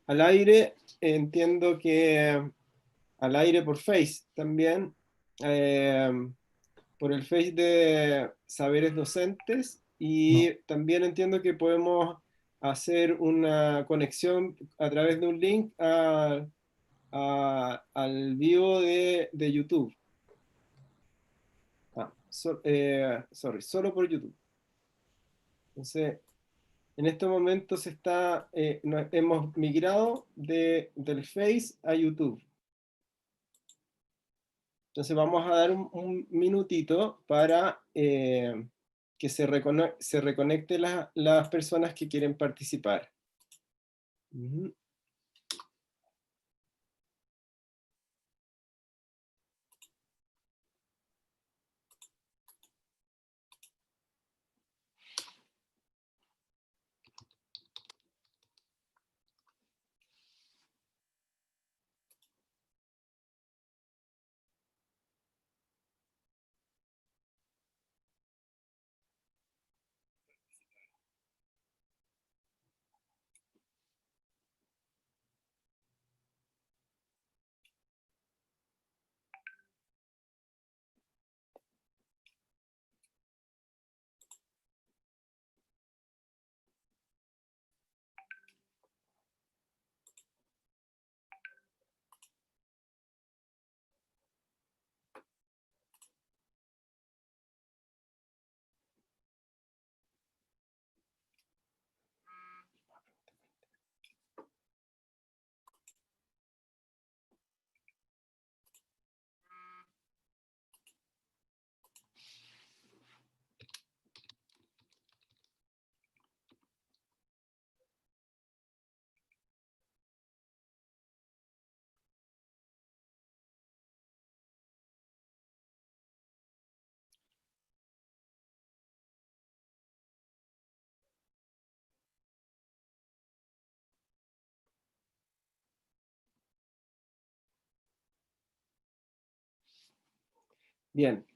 al aire, entiendo que al aire por Face también, eh, por el Face de Saberes Docentes, No. y también entiendo que podemos hacer una conexión a través de un link al vivo de YouTube. Sorry, solo por YouTube. Entonces, en este momento hemos migrado del Face a YouTube. Entonces vamos a dar un minutito para que se reconecten las personas que quieren participar. Ujú. Bien,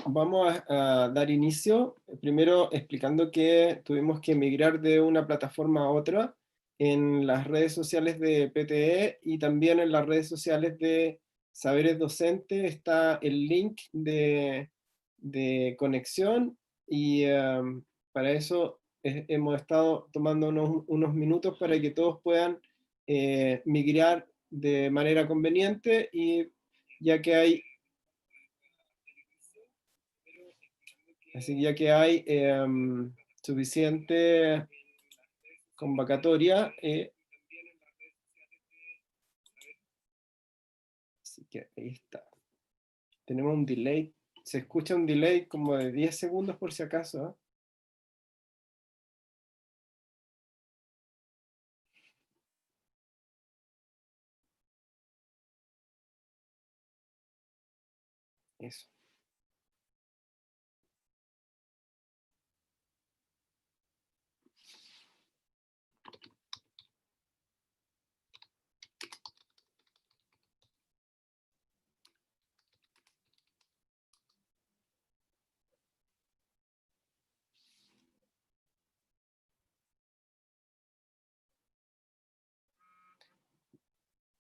vamos a dar inicio, primero explicando que tuvimos que migrar de una plataforma a otra en las redes sociales de PTE y también en las redes sociales de Saberes Docentes está el link de conexión y para eso hemos estado tomando unos minutos para que todos puedan migrar de manera conveniente y ya que hay Así que ya que hay suficiente convocatoria, así que ahí está. Tenemos un delay, se escucha un delay como de 10 segundos por si acaso, ¿eh? Eso.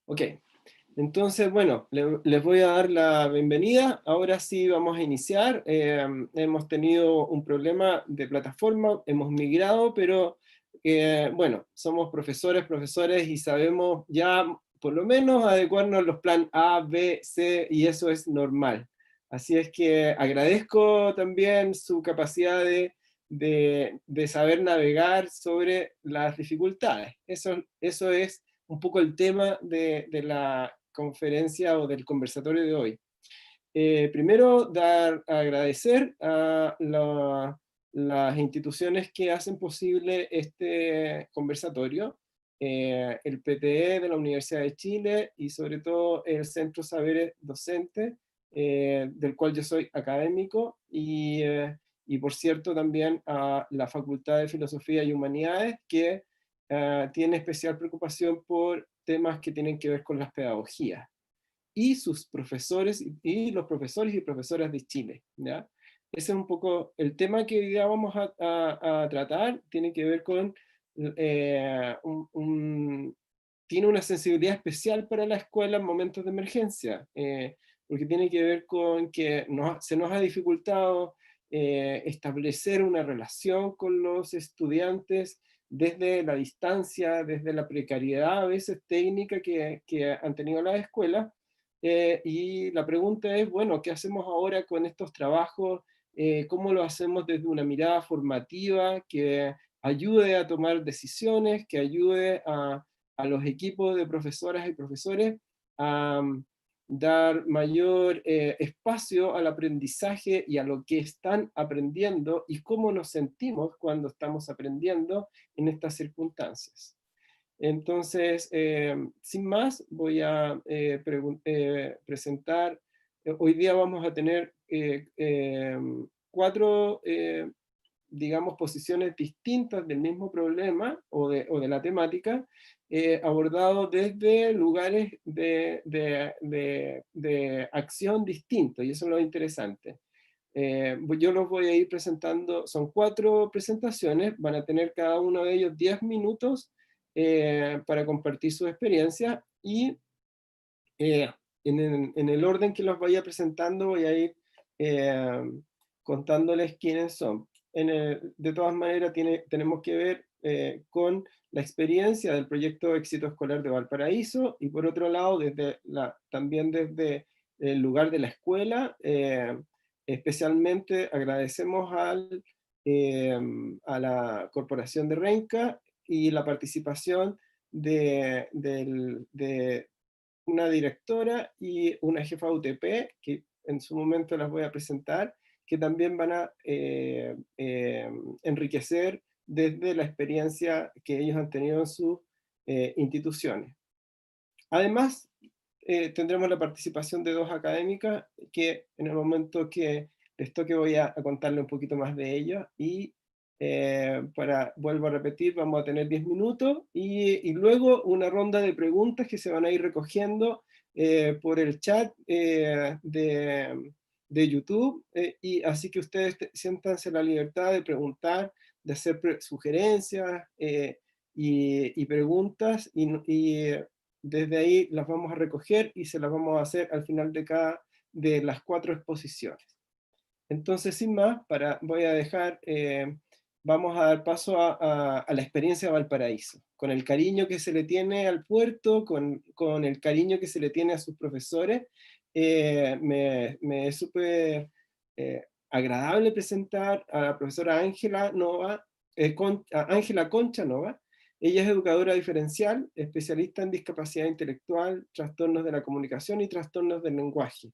Ok, entonces, bueno, les voy a dar la bienvenida. Ahora sí vamos a iniciar. Hemos tenido un problema de plataforma, hemos migrado, pero bueno, somos profesores y sabemos ya por lo menos adecuarnos a los plan A, B, C, y eso es normal. Así es que agradezco también su capacidad de saber navegar sobre las dificultades. Eso es un poco el tema de la conferencia o del conversatorio de hoy. Primero, agradecer a las instituciones que hacen posible este conversatorio, el PTE de la Universidad de Chile y sobre todo el Centro Saberes Docente, del cual yo soy académico, y por cierto también a la Facultad de Filosofía y Humanidades, que tiene especial preocupación por temas que tienen que ver con las pedagogías y sus profesores y los profesores y profesoras de Chile, ¿ya? Ese es un poco el tema que hoy día vamos a tratar, tiene que ver con tiene una sensibilidad especial para la escuela en momentos de emergencia, porque tiene que ver con que se nos ha dificultado establecer una relación con los estudiantes desde la distancia, desde la precariedad a veces técnica que han tenido las escuelas, y la pregunta es, bueno, ¿qué hacemos ahora con estos trabajos? ¿Cómo lo hacemos desde una mirada formativa que ayude a tomar decisiones, que ayude a los equipos de profesoras y profesores a dar mayor espacio al aprendizaje y a lo que están aprendiendo y cómo nos sentimos cuando estamos aprendiendo en estas circunstancias? Entonces, sin más, voy a presentar, hoy día vamos a tener 4 digamos, posiciones distintas del mismo problema o de la temática, abordado desde lugares de acción distintos, y eso es lo interesante. Yo los voy a ir presentando, son 4 presentaciones, van a tener cada uno de ellos 10 minutos para compartir su experiencia, y eh, en el orden que los vaya presentando voy a ir eh, contándoles quiénes son. De todas maneras tenemos que ver con la experiencia del proyecto Éxito Escolar de Valparaíso, y por otro lado también desde el lugar de la escuela. Especialmente agradecemos eh, a la Corporación de Renca y la participación de una directora y una jefa UTP, que en su momento las voy a presentar, que también van a enriquecer desde la experiencia que ellos han tenido en sus instituciones. Además, tendremos la participación de 2 académicas que en el momento que les toque voy a contarle un poquito más de ellos, y vuelvo a repetir, vamos a tener 10 minutos y luego una ronda de preguntas que se van a ir recogiendo por el chat de YouTube, y así que ustedes siéntanse la libertad de preguntar, de hacer sugerencias y preguntas, y desde ahí las vamos a recoger y se las vamos a hacer al final de cada de las 4 exposiciones. Entonces, sin más, vamos a dar paso a la experiencia de Valparaíso, con el cariño que se le tiene al puerto, con el cariño que se le tiene a sus profesores. Me es súper agradable presentar a la profesora Ángela Nova, Ángela Concha Nova. Ella es educadora diferencial, especialista en discapacidad intelectual, trastornos de la comunicación y trastornos del lenguaje.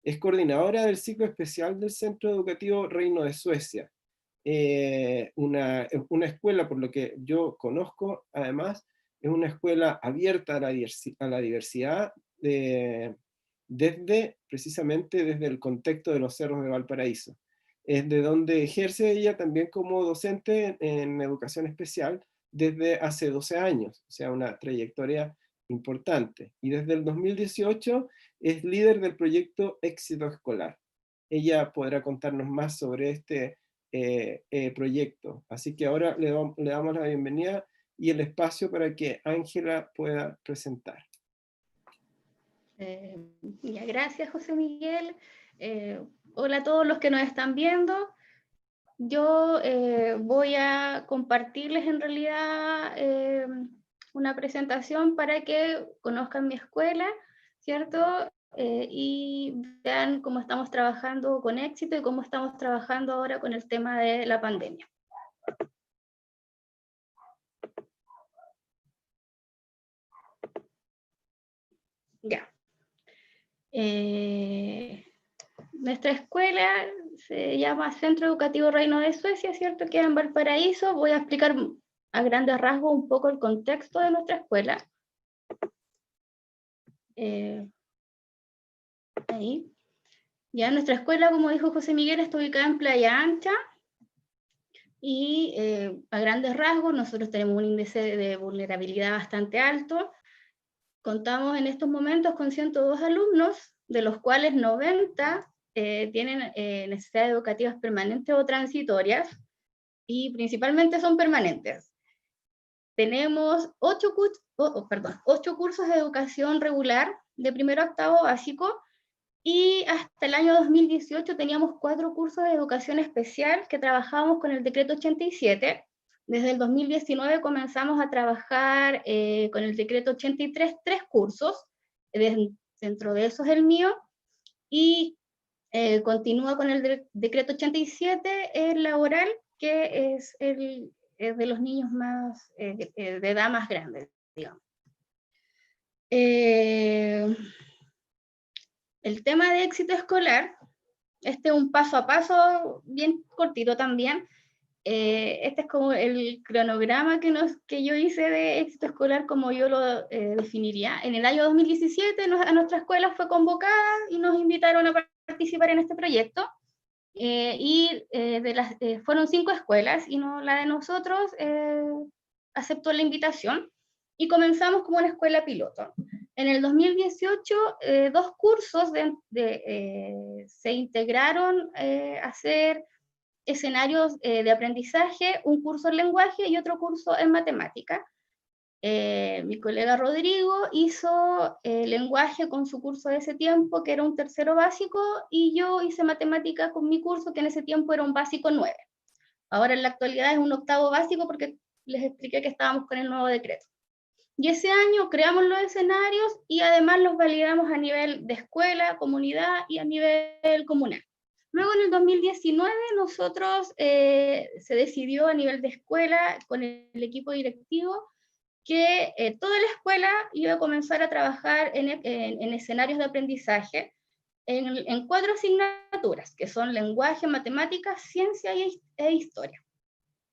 Es coordinadora del ciclo especial del Centro Educativo Reino de Suecia. Una escuela, por lo que yo conozco, además, es una escuela abierta a la diversidad, precisamente desde el contexto de los cerros de Valparaíso. Es de donde ejerce ella también como docente en educación especial desde hace 12 años, o sea, una trayectoria importante. Y desde el 2018 es líder del proyecto Éxito Escolar. Ella podrá contarnos más sobre este proyecto. Así que ahora le damos la bienvenida y el espacio para que Ángela pueda presentar. Gracias, José Miguel. Hola a todos los que nos están viendo. Yo voy a compartirles en realidad una presentación para que conozcan mi escuela, ¿cierto? Y vean cómo estamos trabajando con éxito y cómo estamos trabajando ahora con el tema de la pandemia. Ya. Nuestra escuela se llama Centro Educativo Reino de Suecia, ¿cierto? Queda en Valparaíso. Voy a explicar a grandes rasgos un poco el contexto de nuestra escuela. Ahí. Ya, nuestra escuela, como dijo José Miguel, está ubicada en Playa Ancha, y a grandes rasgos nosotros tenemos un índice de vulnerabilidad bastante alto. Contamos en estos momentos con 102 alumnos, de los cuales 90 tienen necesidades educativas permanentes o transitorias, y principalmente son permanentes. tenemos 8 cursos de educación regular, de primero a octavo básico, y hasta el año 2018 teníamos 4 cursos de educación especial que trabajábamos con el decreto 87. Desde el 2019 comenzamos a trabajar con el decreto 83, 3 cursos, dentro de esos el mío, y continúa con el decreto 87, el laboral, que es el de los niños más, de edad más grande, digamos. El tema de éxito escolar, este es un paso a paso bien cortito también. Este es como el cronograma que yo hice de éxito escolar, como yo lo definiría. En el año 2017 a nuestra escuela fue convocada y nos invitaron a participar en este proyecto. Fueron 5 escuelas y no, la de nosotros aceptó la invitación y comenzamos como una escuela piloto. En el 2018, 2 cursos se integraron a hacer escenarios de aprendizaje, un curso en lenguaje y otro curso en matemática. Mi colega Rodrigo hizo lenguaje con su curso de ese tiempo, que era un tercero básico, y yo hice matemática con mi curso, que en ese tiempo era un básico 9. Ahora en la actualidad es un octavo básico porque les expliqué que estábamos con el nuevo decreto. Y ese año creamos los escenarios y además los validamos a nivel de escuela, comunidad y a nivel comunal. Luego en el 2019 nosotros se decidió a nivel de escuela con el equipo directivo que toda la escuela iba a comenzar a trabajar en escenarios de aprendizaje en 4 asignaturas, que son lenguaje, matemáticas, ciencia e historia.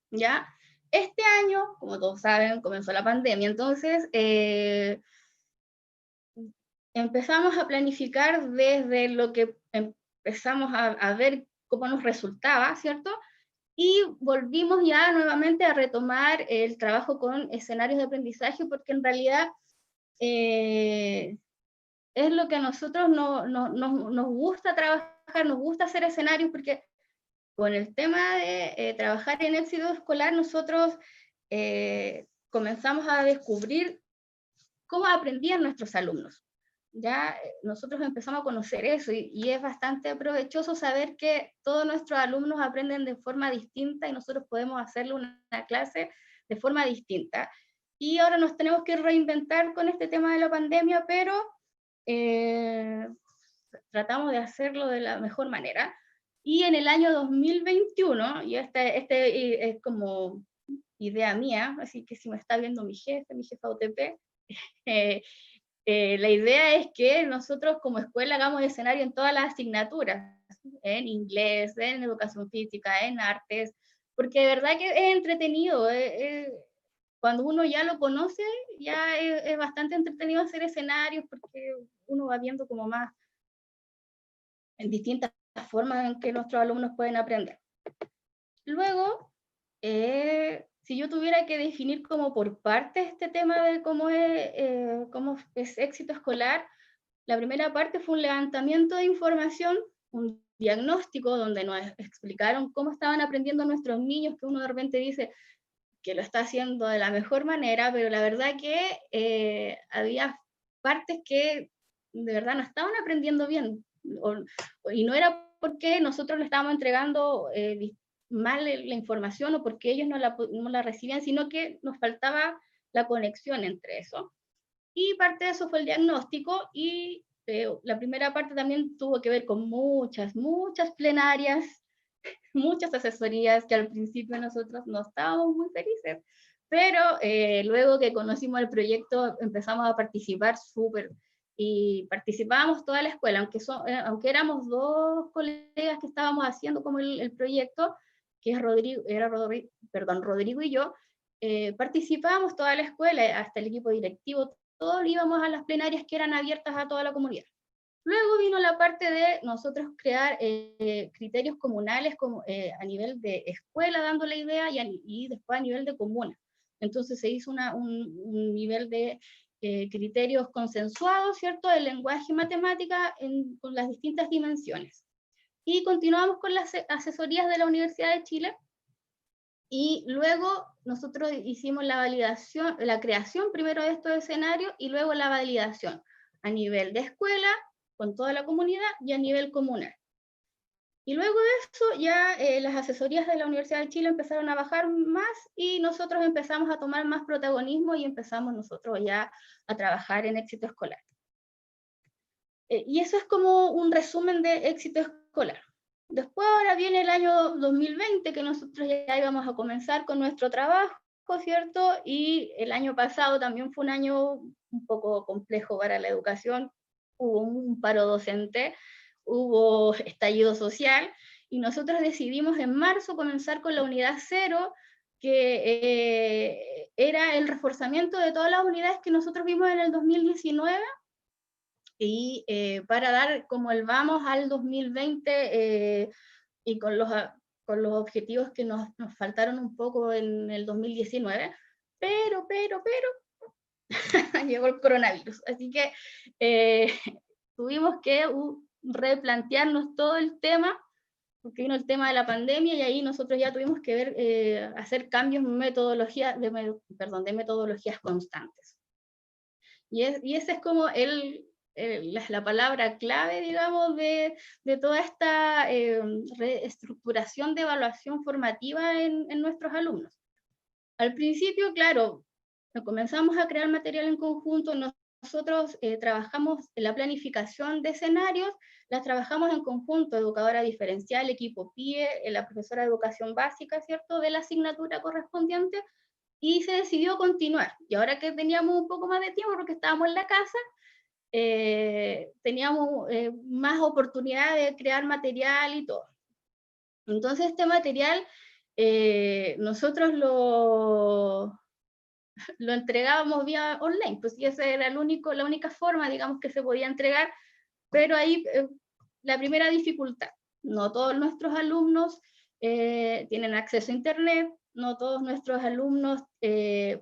¿Ya? Este año, como todos saben, comenzó la pandemia, entonces empezamos a planificar desde lo que empezamos a ver cómo nos resultaba, ¿cierto? Y volvimos ya nuevamente a retomar el trabajo con escenarios de aprendizaje, porque en realidad es lo que a nosotros nos gusta trabajar, nos gusta hacer escenarios, porque con el tema de trabajar en éxito escolar, nosotros comenzamos a descubrir cómo aprendían nuestros alumnos. Ya nosotros empezamos a conocer eso y es bastante provechoso saber que todos nuestros alumnos aprenden de forma distinta y nosotros podemos hacerle una clase de forma distinta. Y ahora nos tenemos que reinventar con este tema de la pandemia, pero tratamos de hacerlo de la mejor manera. Y en el año 2021, y este es como idea mía, así que si me está viendo mi jefa UTP, la idea es que nosotros como escuela hagamos escenario en todas las asignaturas, en inglés, en educación física, en artes, porque de verdad que es entretenido. Cuando uno ya lo conoce, ya es bastante entretenido hacer escenarios, porque uno va viendo como más en distintas formas en que nuestros alumnos pueden aprender. Luego, si yo tuviera que definir como por parte este tema de cómo es éxito escolar, la primera parte fue un levantamiento de información, un diagnóstico donde nos explicaron cómo estaban aprendiendo nuestros niños, que uno de repente dice que lo está haciendo de la mejor manera, pero la verdad que había partes que de verdad no estaban aprendiendo bien, y no era porque nosotros le estábamos entregando mal la información o porque ellos no la recibían, sino que nos faltaba la conexión entre eso. Y parte de eso fue el diagnóstico, y la primera parte también tuvo que ver con muchas plenarias, muchas asesorías que al principio nosotros no estábamos muy felices, pero luego que conocimos el proyecto empezamos a participar súper, y participábamos toda la escuela, aunque éramos 2 colegas que estábamos haciendo como el proyecto, que es Rodrigo y yo, participábamos toda la escuela, hasta el equipo directivo, todos íbamos a las plenarias que eran abiertas a toda la comunidad. Luego vino la parte de nosotros crear criterios comunales a nivel de escuela, dando la idea, y después a nivel de comuna. Entonces se hizo un nivel de criterios consensuados, ¿cierto?, de lenguaje y matemática con las distintas dimensiones. Y continuamos con las asesorías de la Universidad de Chile, Y luego nosotros hicimos la validación, la creación primero de estos escenarios y luego la validación a nivel de escuela, con toda la comunidad, y a nivel comunal. Y luego de eso ya las asesorías de la Universidad de Chile empezaron a bajar más y nosotros empezamos a tomar más protagonismo y empezamos nosotros ya a trabajar en éxito escolar. Y eso es como un resumen de éxito escolar. Después ahora viene el año 2020, que nosotros ya íbamos a comenzar con nuestro trabajo, ¿cierto? Y el año pasado también fue un año un poco complejo para la educación. Hubo un paro docente, hubo estallido social, y nosotros decidimos en marzo comenzar con la unidad 0, que era el reforzamiento de todas las unidades que nosotros vimos en el 2019, y para dar como el vamos al 2020 y con los objetivos que nos faltaron un poco en el 2019, pero llegó el coronavirus, así que tuvimos que replantearnos todo el tema, porque vino el tema de la pandemia y ahí nosotros ya tuvimos que ver, hacer cambios de metodologías constantes. Y ese es como la palabra clave, digamos, de toda esta reestructuración de evaluación formativa en nuestros alumnos. Al principio, claro, comenzamos a crear material en conjunto. Nosotros trabajamos en la planificación de escenarios, las trabajamos en conjunto, educadora diferencial, equipo PIE, la profesora de educación básica, ¿cierto?, de la asignatura correspondiente, y se decidió continuar. Y ahora que teníamos un poco más de tiempo, porque estábamos en la casa, teníamos más oportunidad de crear material y todo. Entonces este material nosotros lo entregábamos vía online, pues y esa era la única forma, digamos, que se podía entregar, pero ahí la primera dificultad, no todos nuestros alumnos tienen acceso a internet, no todos nuestros alumnos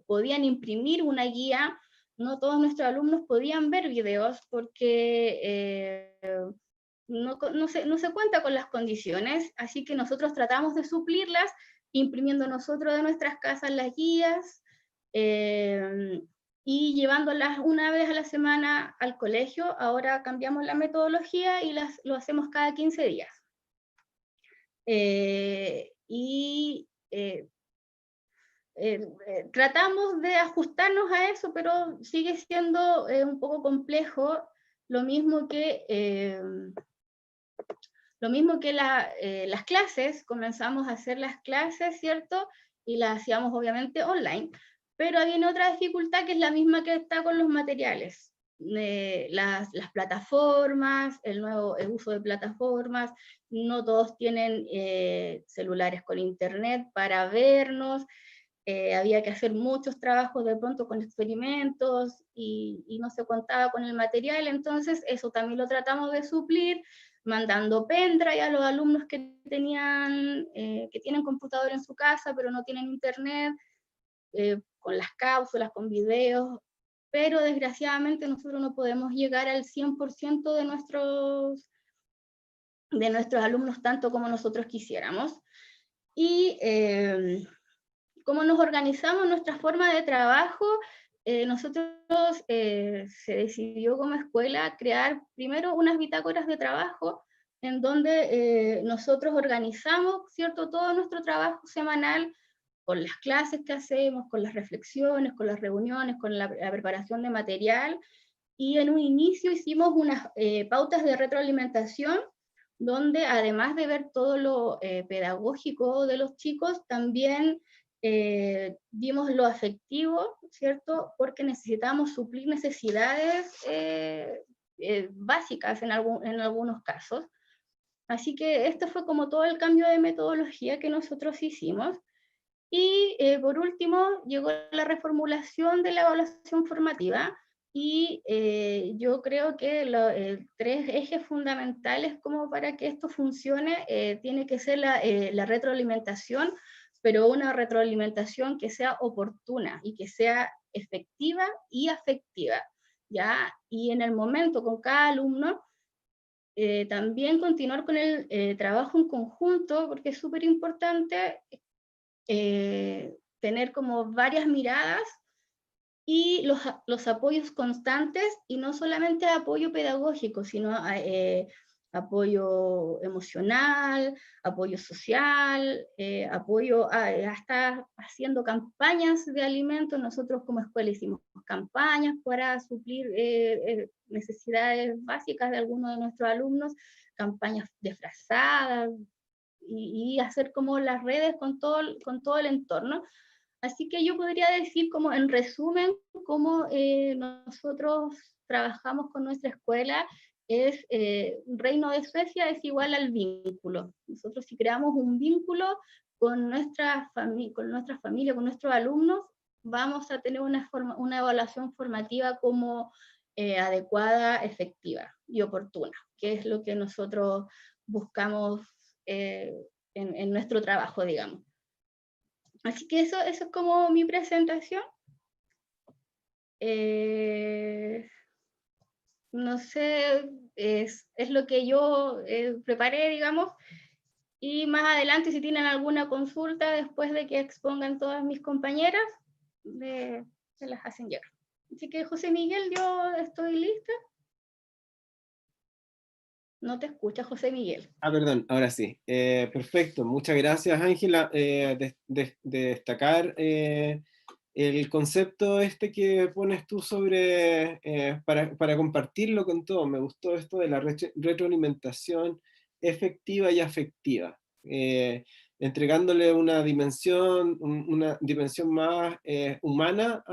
podían imprimir una guía, no todos nuestros alumnos podían ver videos porque no se cuenta con las condiciones, así que nosotros tratamos de suplirlas imprimiendo nosotros de nuestras casas las guías y llevándolas una vez a la semana al colegio. Ahora cambiamos la metodología y lo hacemos cada 15 días. Tratamos de ajustarnos a eso, pero sigue siendo un poco complejo, lo mismo que las clases. Comenzamos a hacer las clases, ¿cierto? Y las hacíamos obviamente online, pero viene otra dificultad que es la misma que está con los materiales. Las plataformas, el uso de plataformas, no todos tienen celulares con internet para vernos, había que hacer muchos trabajos de pronto con experimentos y no se contaba con el material, entonces eso también lo tratamos de suplir, mandando pendrive a los alumnos que tienen computador en su casa pero no tienen internet, con las cápsulas, con videos, pero desgraciadamente nosotros no podemos llegar al 100% de nuestros alumnos tanto como nosotros quisiéramos. Y cómo nos organizamos, nuestra forma de trabajo, nosotros se decidió como escuela crear primero unas bitácoras de trabajo en donde nosotros organizamos, ¿cierto?, todo nuestro trabajo semanal con las clases que hacemos, con las reflexiones, con las reuniones, con la preparación de material, y en un inicio hicimos unas pautas de retroalimentación donde además de ver todo lo pedagógico de los chicos, también vimos lo afectivo, ¿cierto? Porque necesitamos suplir necesidades básicas en algunos casos. Así que esto fue como todo el cambio de metodología que nosotros hicimos. Y por último, llegó la reformulación de la evaluación formativa, y yo creo que los 3 ejes fundamentales como para que esto funcione tiene que ser la retroalimentación, pero una retroalimentación que sea oportuna y que sea efectiva y afectiva, ¿ya? Y en el momento con cada alumno, también continuar con el trabajo en conjunto, porque es súper importante tener como varias miradas y los apoyos constantes, y no solamente apoyo pedagógico, sino apoyo emocional, apoyo social, apoyo hasta haciendo campañas de alimentos. Nosotros como escuela hicimos campañas para suplir necesidades básicas de algunos de nuestros alumnos, campañas disfrazadas, y hacer como las redes con todo el entorno. Así que yo podría decir, como en resumen, cómo nosotros trabajamos con nuestra escuela es Reino de Suecia es igual al vínculo. Nosotros, si creamos un vínculo con nuestra familia, con nuestros alumnos, vamos a tener una evaluación formativa como adecuada, efectiva y oportuna, que es lo que nosotros buscamos en nuestro trabajo, digamos. Así que eso es como mi presentación. No sé, es lo que yo preparé, digamos, y más adelante, si tienen alguna consulta después de que expongan todas mis compañeras, se las hacen llegar. Así que, José Miguel, yo estoy lista. No te escucha, José Miguel. Perdón, ahora sí. Perfecto, muchas gracias, Ángela. De destacar el concepto este que pones tú sobre, para compartirlo con todo. Me gustó esto de la retroalimentación efectiva y afectiva, entregándole una dimensión más humana,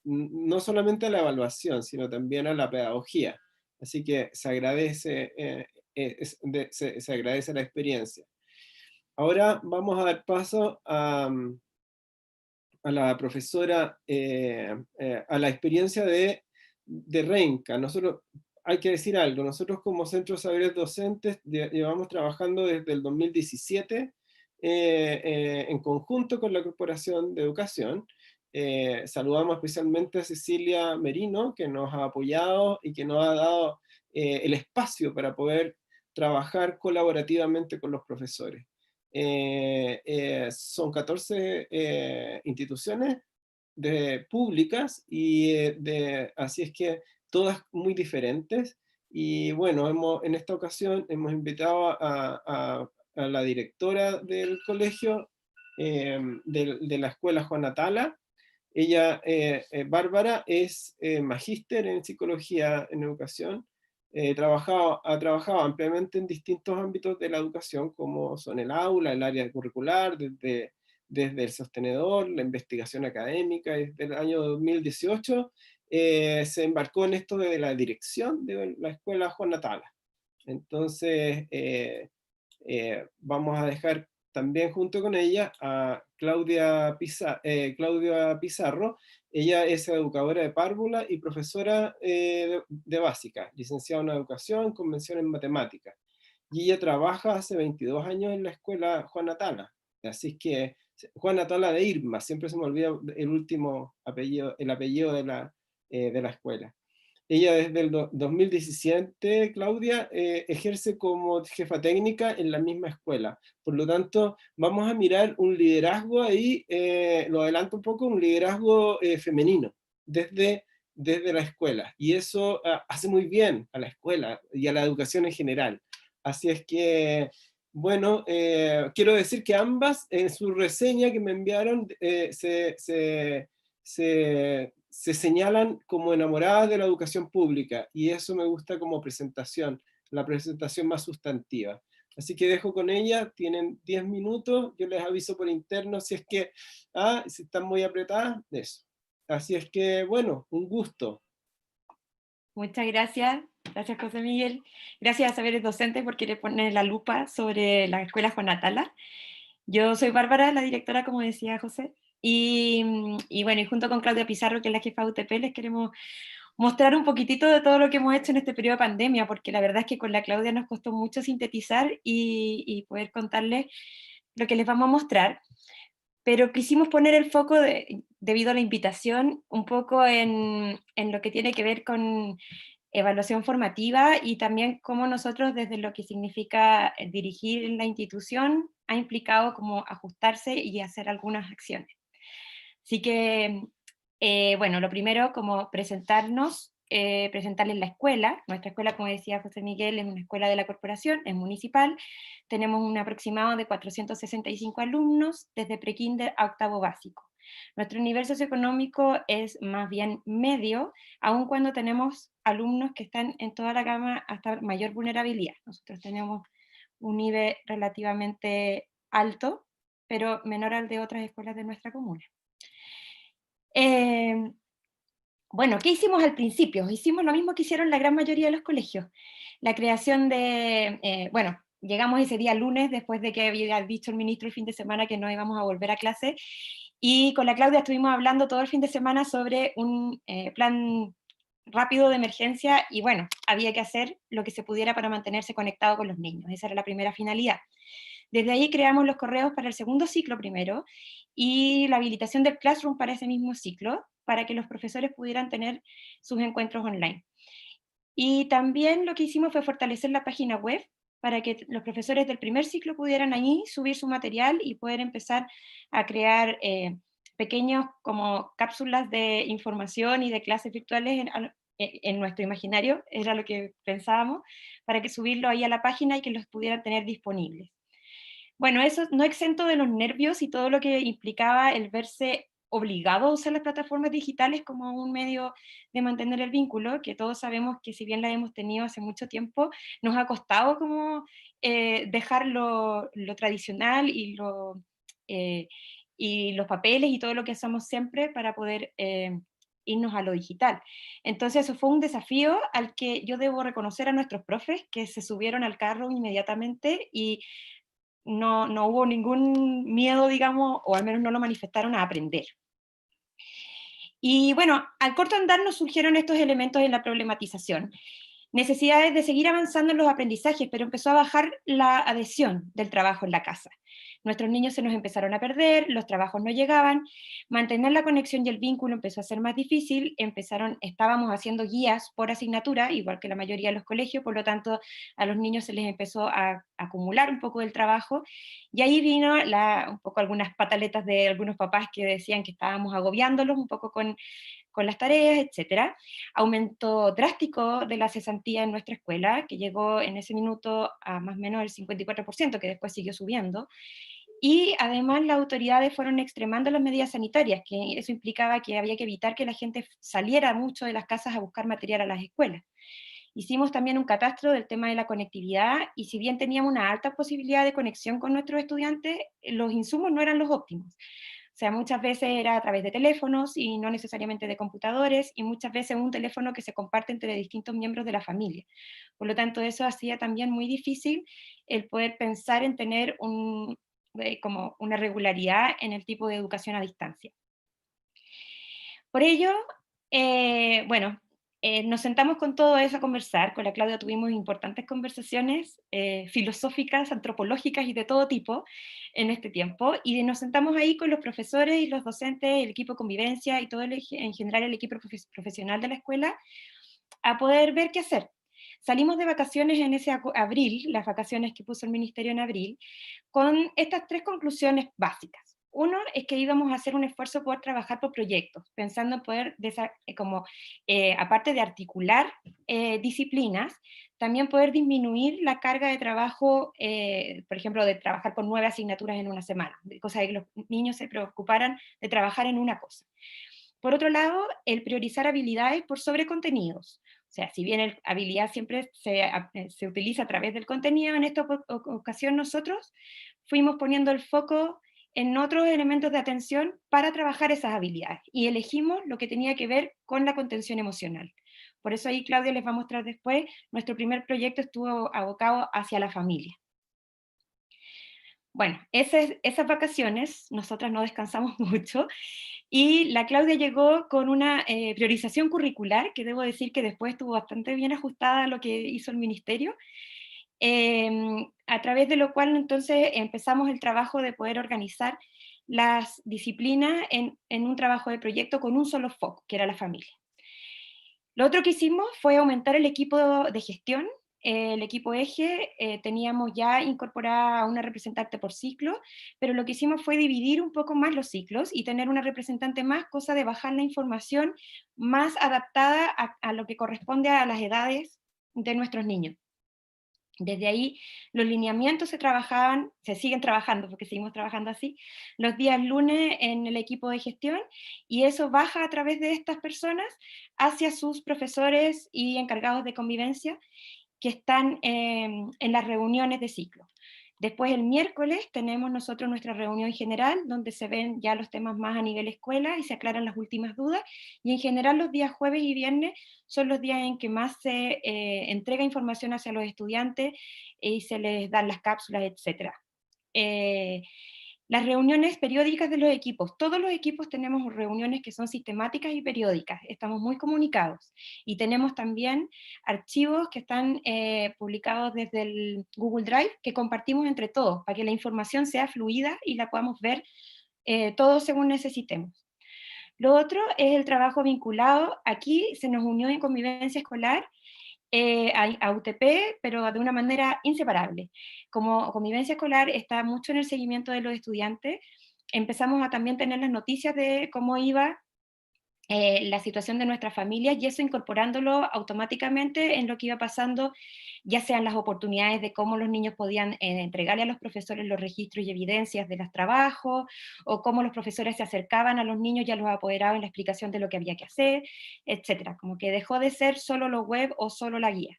no solamente a la evaluación, sino también a la pedagogía. Así que se agradece, se agradece la experiencia. Ahora vamos a dar paso a la profesora, a la experiencia de Renca. Nosotros, hay que decir algo, nosotros como Centro de Saberes Docentes llevamos trabajando desde el 2017 en conjunto con la Corporación de Educación. Saludamos especialmente a Cecilia Merino, que nos ha apoyado y que nos ha dado el espacio para poder trabajar colaborativamente con los profesores. Son 14 instituciones públicas, y así es que todas muy diferentes. Y bueno, en esta ocasión hemos invitado a la directora del colegio, de la escuela Juana Tala. Ella, Bárbara, es magíster en psicología en educación. Ha trabajado ampliamente en distintos ámbitos de la educación, como son el aula, el área curricular, desde el sostenedor, la investigación académica. Desde el año 2018 se embarcó en esto de la dirección de la escuela Juana Tala. Entonces, vamos a dejar también junto con ella a Claudia Pizarro. Ella es educadora de párvula y profesora de básica, licenciada en educación, con mención en matemáticas. Y ella trabaja hace 22 años en la escuela Juana Tala. Así que Juana Tala de Irma, siempre se me olvida el último apellido, el apellido de la escuela. Ella desde el 2017, Claudia, ejerce como jefa técnica en la misma escuela. Por lo tanto, vamos a mirar un liderazgo ahí, lo adelanto un poco, un liderazgo femenino desde la escuela. Y eso hace muy bien a la escuela y a la educación en general. Así es que, bueno, quiero decir que ambas, en su reseña que me enviaron, se señalan como enamoradas de la educación pública, y eso me gusta como presentación, la presentación más sustantiva. Así que dejo con ella, tienen 10 minutos, yo les aviso por interno si es que, si están muy apretadas, de eso. Así es que, bueno, un gusto. Muchas gracias. Gracias, José Miguel. Gracias a Saberes Docentes por querer poner la lupa sobre la escuela Juana Tala. Yo soy Bárbara, la directora, como decía José, y bueno, y junto con Claudia Pizarro, que es la jefa de UTP, les queremos mostrar un poquitito de todo lo que hemos hecho en este periodo de pandemia, porque la verdad es que con la Claudia nos costó mucho sintetizar y poder contarles lo que les vamos a mostrar. Pero quisimos poner el foco, debido a la invitación, un poco en lo que tiene que ver con evaluación formativa, y también cómo nosotros, desde lo que significa dirigir la institución, ha implicado como ajustarse y hacer algunas acciones. Así que, bueno, lo primero, como presentarles la escuela. Nuestra escuela, como decía José Miguel, es una escuela de la corporación, es municipal. Tenemos un aproximado de 465 alumnos, desde prekinder a octavo básico. Nuestro nivel socioeconómico es más bien medio, aun cuando tenemos alumnos que están en toda la gama hasta mayor vulnerabilidad. Nosotros tenemos un nivel relativamente alto, pero menor al de otras escuelas de nuestra comuna. Bueno, ¿qué hicimos al principio? Hicimos lo mismo que hicieron la gran mayoría de los colegios. La creación de, bueno, llegamos ese día lunes, después de que había dicho el ministro el fin de semana que no íbamos a volver a clase, y con la Claudia estuvimos hablando todo el fin de semana sobre un plan rápido de emergencia, y bueno, había que hacer lo que se pudiera para mantenerse conectado con los niños. Esa era la primera finalidad. Desde ahí creamos los correos para el segundo ciclo primero, y la habilitación del Classroom para ese mismo ciclo, para que los profesores pudieran tener sus encuentros online. Y también lo que hicimos fue fortalecer la página web, para que los profesores del primer ciclo pudieran ahí subir su material y poder empezar a crear pequeños como cápsulas de información y de clases virtuales en nuestro imaginario, era lo que pensábamos, para que subirlo ahí a la página y que los pudieran tener disponibles. Bueno, eso no exento de los nervios y todo lo que implicaba el verse obligado a usar las plataformas digitales como un medio de mantener el vínculo, que todos sabemos que si bien la hemos tenido hace mucho tiempo, nos ha costado como dejar lo tradicional y los papeles y todo lo que hacemos siempre para poder irnos a lo digital. Entonces eso fue un desafío al que yo debo reconocer a nuestros profes, que se subieron al carro inmediatamente y no hubo ningún miedo, digamos, o al menos no lo manifestaron a aprender. Y bueno, al corto andar nos surgieron estos elementos en la problematización. Necesidades de seguir avanzando en los aprendizajes, pero empezó a bajar la adhesión del trabajo en la casa. Nuestros niños se nos empezaron a perder, los trabajos no llegaban, mantener la conexión y el vínculo empezó a ser más difícil, estábamos haciendo guías por asignatura, igual que la mayoría de los colegios, por lo tanto a los niños se les empezó a acumular un poco del trabajo, y ahí vino un poco algunas pataletas de algunos papás que decían que estábamos agobiándolos un poco con las tareas, etc. Aumento drástico de la cesantía en nuestra escuela, que llegó en ese minuto a más o menos el 54%, que después siguió subiendo, y además las autoridades fueron extremando las medidas sanitarias, que eso implicaba que había que evitar que la gente saliera mucho de las casas a buscar material a las escuelas. Hicimos también un catastro del tema de la conectividad, y si bien teníamos una alta posibilidad de conexión con nuestros estudiantes, los insumos no eran los óptimos. O sea, muchas veces era a través de teléfonos y no necesariamente de computadores, y muchas veces un teléfono que se comparte entre distintos miembros de la familia. Por lo tanto, eso hacía también muy difícil el poder pensar en tener como una regularidad en el tipo de educación a distancia. Por ello, bueno, nos sentamos con todo eso a conversar. Con la Claudia tuvimos importantes conversaciones filosóficas, antropológicas y de todo tipo en este tiempo, y nos sentamos ahí con los profesores y los docentes, el equipo de convivencia y todo en general el equipo profesional de la escuela, a poder ver qué hacer. Salimos de vacaciones en ese abril, las vacaciones que puso el ministerio en abril, con estas tres conclusiones básicas. Uno es que íbamos a hacer un esfuerzo por trabajar por proyectos, pensando en poder, aparte de articular disciplinas, también poder disminuir la carga de trabajo, por ejemplo, de trabajar con 9 asignaturas en una semana, cosa de que los niños se preocuparan de trabajar en una cosa. Por otro lado, el priorizar habilidades por sobre contenidos. O sea, si bien habilidad siempre se utiliza a través del contenido, en esta ocasión nosotros fuimos poniendo el foco en otros elementos de atención para trabajar esas habilidades, y elegimos lo que tenía que ver con la contención emocional. Por eso ahí Claudia les va a mostrar después, nuestro primer proyecto estuvo abocado hacia la familia. Bueno, esas vacaciones, nosotras no descansamos mucho, y la Claudia llegó con una priorización curricular, que debo decir que después estuvo bastante bien ajustada a lo que hizo el ministerio, a través de lo cual entonces empezamos el trabajo de poder organizar las disciplinas en un trabajo de proyecto con un solo foco, que era la familia. Lo otro que hicimos fue aumentar el equipo de gestión el equipo eje, teníamos ya incorporada a una representante por ciclo, pero lo que hicimos fue dividir un poco más los ciclos y tener una representante más, cosa de bajar la información más adaptada a lo que corresponde a las edades de nuestros niños. Desde ahí los lineamientos se siguen trabajando, porque seguimos trabajando así, los días lunes en el equipo de gestión, y eso baja a través de estas personas hacia sus profesores y encargados de convivencia que están en las reuniones de ciclo. Después el miércoles tenemos nosotros nuestra reunión general, donde se ven ya los temas más a nivel escuela y se aclaran las últimas dudas, y en general los días jueves y viernes son los días en que más se entrega información hacia los estudiantes y se les dan las cápsulas, etc. Las reuniones periódicas de los equipos. Todos los equipos tenemos reuniones que son sistemáticas y periódicas. Estamos muy comunicados. Y tenemos también archivos que están publicados desde el Google Drive que compartimos entre todos para que la información sea fluida y la podamos ver todos según necesitemos. Lo otro es el trabajo vinculado. Aquí se nos unió en convivencia escolar a UTP, pero de una manera inseparable. Como convivencia escolar está mucho en el seguimiento de los estudiantes, empezamos a también tener las noticias de cómo iba la situación de nuestras familias, y eso incorporándolo automáticamente en lo que iba pasando, ya sean las oportunidades de cómo los niños podían entregarle a los profesores los registros y evidencias de los trabajos, o cómo los profesores se acercaban a los niños y a los apoderados en la explicación de lo que había que hacer, etcétera. Como que dejó de ser solo lo web o solo la guía.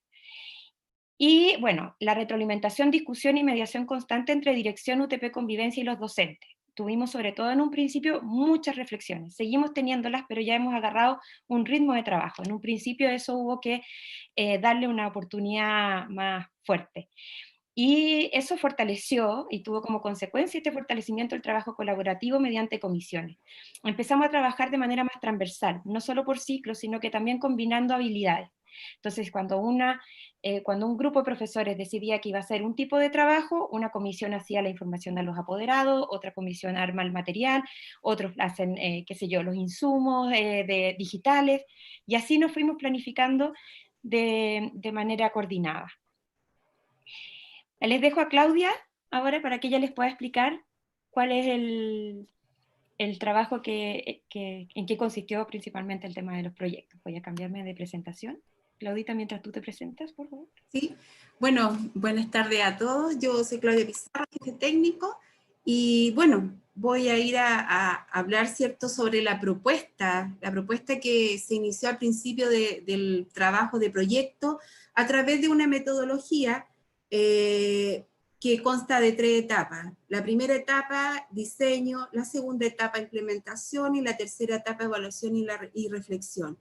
Y bueno, la retroalimentación, discusión y mediación constante entre dirección, UTP Convivencia y los docentes. Tuvimos sobre todo en un principio muchas reflexiones, seguimos teniéndolas, pero ya hemos agarrado un ritmo de trabajo. En un principio eso hubo que darle una oportunidad más fuerte. Y eso fortaleció y tuvo como consecuencia este fortalecimiento el trabajo colaborativo mediante comisiones. Empezamos a trabajar de manera más transversal, no solo por ciclos, sino que también combinando habilidades. Entonces, cuando un grupo de profesores decidía que iba a hacer un tipo de trabajo, una comisión hacía la información a los apoderados, otra comisión arma el material, otros hacen, qué sé yo, los insumos digitales, y así nos fuimos planificando de manera coordinada. Les dejo a Claudia ahora para que ella les pueda explicar cuál es el trabajo en qué consistió principalmente el tema de los proyectos. Voy a cambiarme de presentación. Claudita, mientras tú te presentas, por favor. Sí, bueno, buenas tardes a todos. Yo soy Claudia Pizarro, jefe técnico, y bueno, voy a ir a hablar, ¿cierto?, sobre la propuesta que se inició al principio del trabajo de proyecto a través de una metodología que consta de 3 etapas. La primera etapa, diseño; la segunda etapa, implementación; y la tercera etapa, evaluación y reflexión.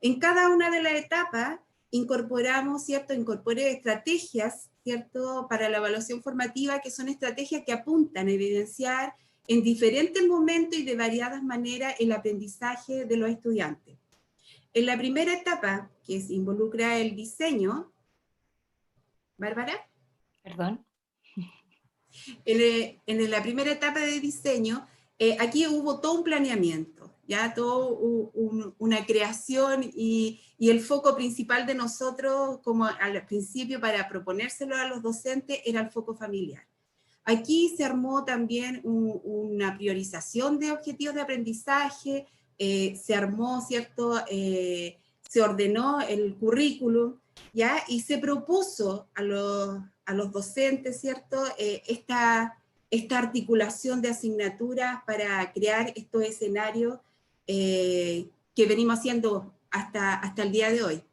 En cada una de las etapas incorporamos, ¿cierto?, incorporé estrategias, ¿cierto?, para la evaluación formativa, que son estrategias que apuntan a evidenciar en diferentes momentos y de variadas maneras el aprendizaje de los estudiantes. En la primera etapa, que involucra el diseño, ¿Bárbara? Perdón. En la primera etapa de diseño, aquí hubo todo un planeamiento, ya todo una creación, y el foco principal de nosotros, como al principio para proponérselo a los docentes, era el foco familiar. Aquí se armó también una priorización de objetivos de aprendizaje, se armó, ¿cierto?, se ordenó el currículum, ¿ya? Y se propuso a los docentes, ¿cierto?, esta articulación de asignaturas para crear estos escenarios que venimos haciendo hasta el día de hoy.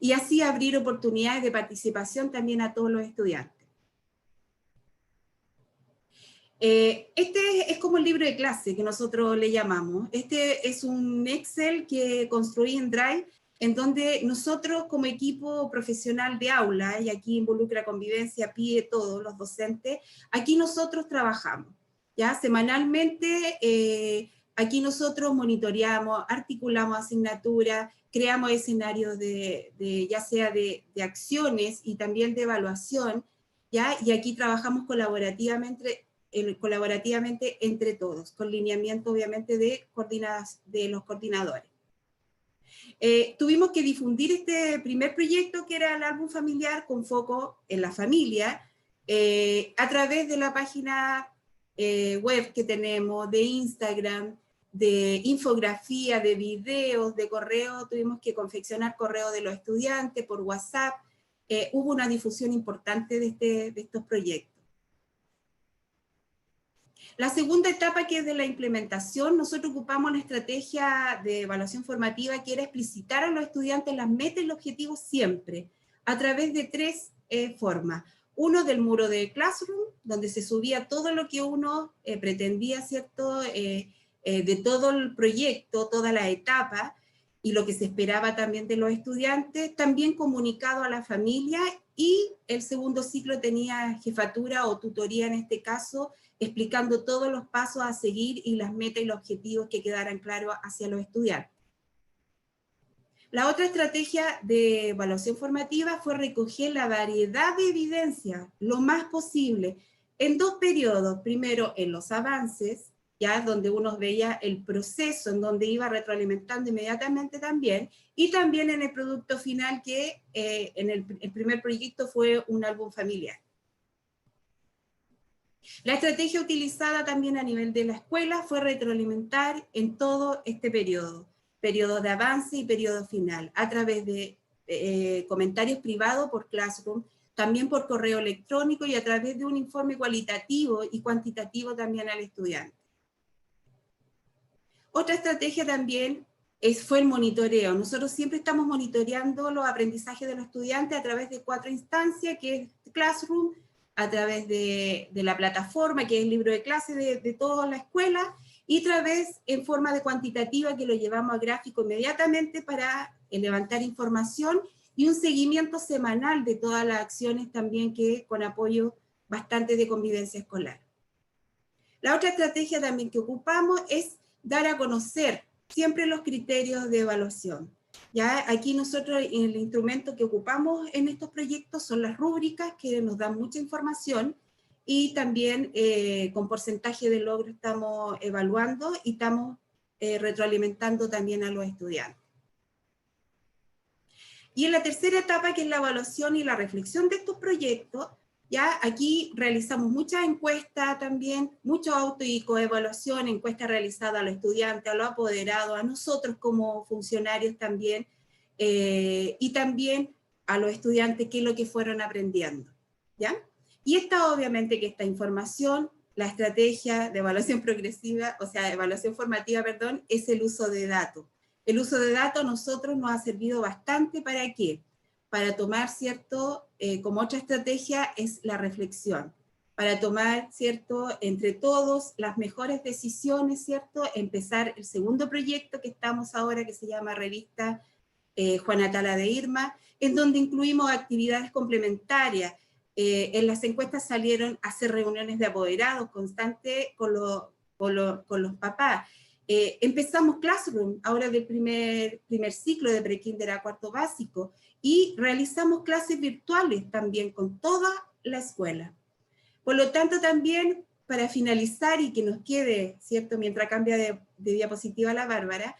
Y así abrir oportunidades de participación también a todos los estudiantes. Este es como el libro de clase que nosotros le llamamos. Este es un Excel que construí en Drive, en donde nosotros como equipo profesional de aula, y aquí involucra convivencia, PIE, todos los docentes, aquí nosotros trabajamos, ¿ya? Semanalmente, aquí nosotros monitoreamos, articulamos asignaturas, creamos escenarios ya sea de acciones y también de evaluación, ¿ya? Y aquí trabajamos colaborativamente entre todos, con lineamiento obviamente de los coordinadores. Tuvimos que difundir este primer proyecto, que era el álbum familiar con foco en la familia, a través de la página web que tenemos, de Instagram, de infografía, de videos, de correo. Tuvimos que confeccionar correo de los estudiantes por WhatsApp. Hubo una difusión importante de estos proyectos. La segunda etapa, que es de la implementación, nosotros ocupamos la estrategia de evaluación formativa, que era explicitar a los estudiantes las metas y los objetivos siempre, a través de tres formas. Uno, del muro de Classroom, donde se subía todo lo que uno pretendía, ¿cierto?, de todo el proyecto, toda la etapa, y lo que se esperaba también de los estudiantes, también comunicado a la familia, y el segundo ciclo tenía jefatura o tutoría en este caso, explicando todos los pasos a seguir y las metas y los objetivos que quedaran claros hacia los estudiantes. La otra estrategia de evaluación formativa fue recoger la variedad de evidencia, lo más posible, en dos periodos. Primero, en los avances, ya donde uno veía el proceso, en donde iba retroalimentando inmediatamente también, y también en el producto final, que en el primer proyecto fue un álbum familiar. La estrategia utilizada también a nivel de la escuela fue retroalimentar en todo este periodo de avance y periodo final, a través de comentarios privados por Classroom, también por correo electrónico y a través de un informe cualitativo y cuantitativo también al estudiante. Otra estrategia también fue el monitoreo. Nosotros siempre estamos monitoreando los aprendizajes de los estudiantes a través de 4 instancias, que es Classroom, a través de la plataforma, que es el libro de clase de toda la escuela, y a través en forma de cuantitativa, que lo llevamos a gráfico inmediatamente para levantar información, y un seguimiento semanal de todas las acciones también, que con apoyo bastante de convivencia escolar. La otra estrategia también que ocupamos es dar a conocer siempre los criterios de evaluación. Ya aquí nosotros, el instrumento que ocupamos en estos proyectos son las rúbricas, que nos dan mucha información, y también con porcentaje de logro estamos evaluando y estamos retroalimentando también a los estudiantes. Y en la tercera etapa, que es la evaluación y la reflexión de estos proyectos, ya aquí realizamos muchas encuestas también, mucho auto y coevaluación, encuestas realizadas a los estudiantes, a los apoderados, a nosotros como funcionarios también, y también a los estudiantes qué es lo que fueron aprendiendo, ¿ya? Y obviamente que esta información, la estrategia de evaluación progresiva, o sea, evaluación formativa, perdón, es el uso de datos. El uso de datos a nosotros nos ha servido bastante. ¿Para qué? Para tomar, ¿cierto? Como otra estrategia es la reflexión, para tomar, ¿cierto?, entre todos las mejores decisiones, ¿cierto? Empezar el segundo proyecto que estamos ahora, que se llama Revista Juana Atala de Irma, en donde incluimos actividades complementarias. En las encuestas salieron a hacer reuniones de apoderados constantes con los papás. Empezamos Classroom, ahora del primer ciclo de prekinder a cuarto básico, y realizamos clases virtuales también con toda la escuela. Por lo tanto, también, para finalizar y que nos quede, ¿cierto?, mientras cambia de diapositiva la Bárbara,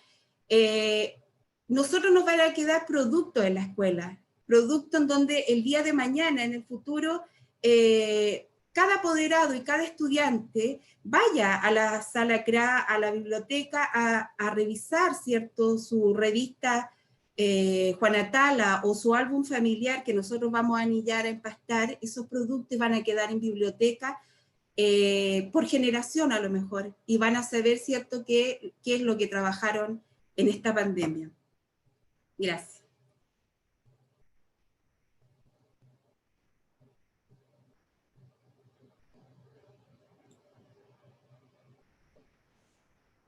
nosotros nos van a quedar productos en la escuela, productos en donde el día de mañana, en el futuro, cada apoderado y cada estudiante vaya a la sala CRA, a la biblioteca, a revisar, ¿cierto?, su revista Juana Atala o su álbum familiar, que nosotros vamos a anillar, a empastar. Esos productos van a quedar en biblioteca por generación a lo mejor, y van a saber, ¿cierto?, qué es lo que trabajaron en esta pandemia. Gracias.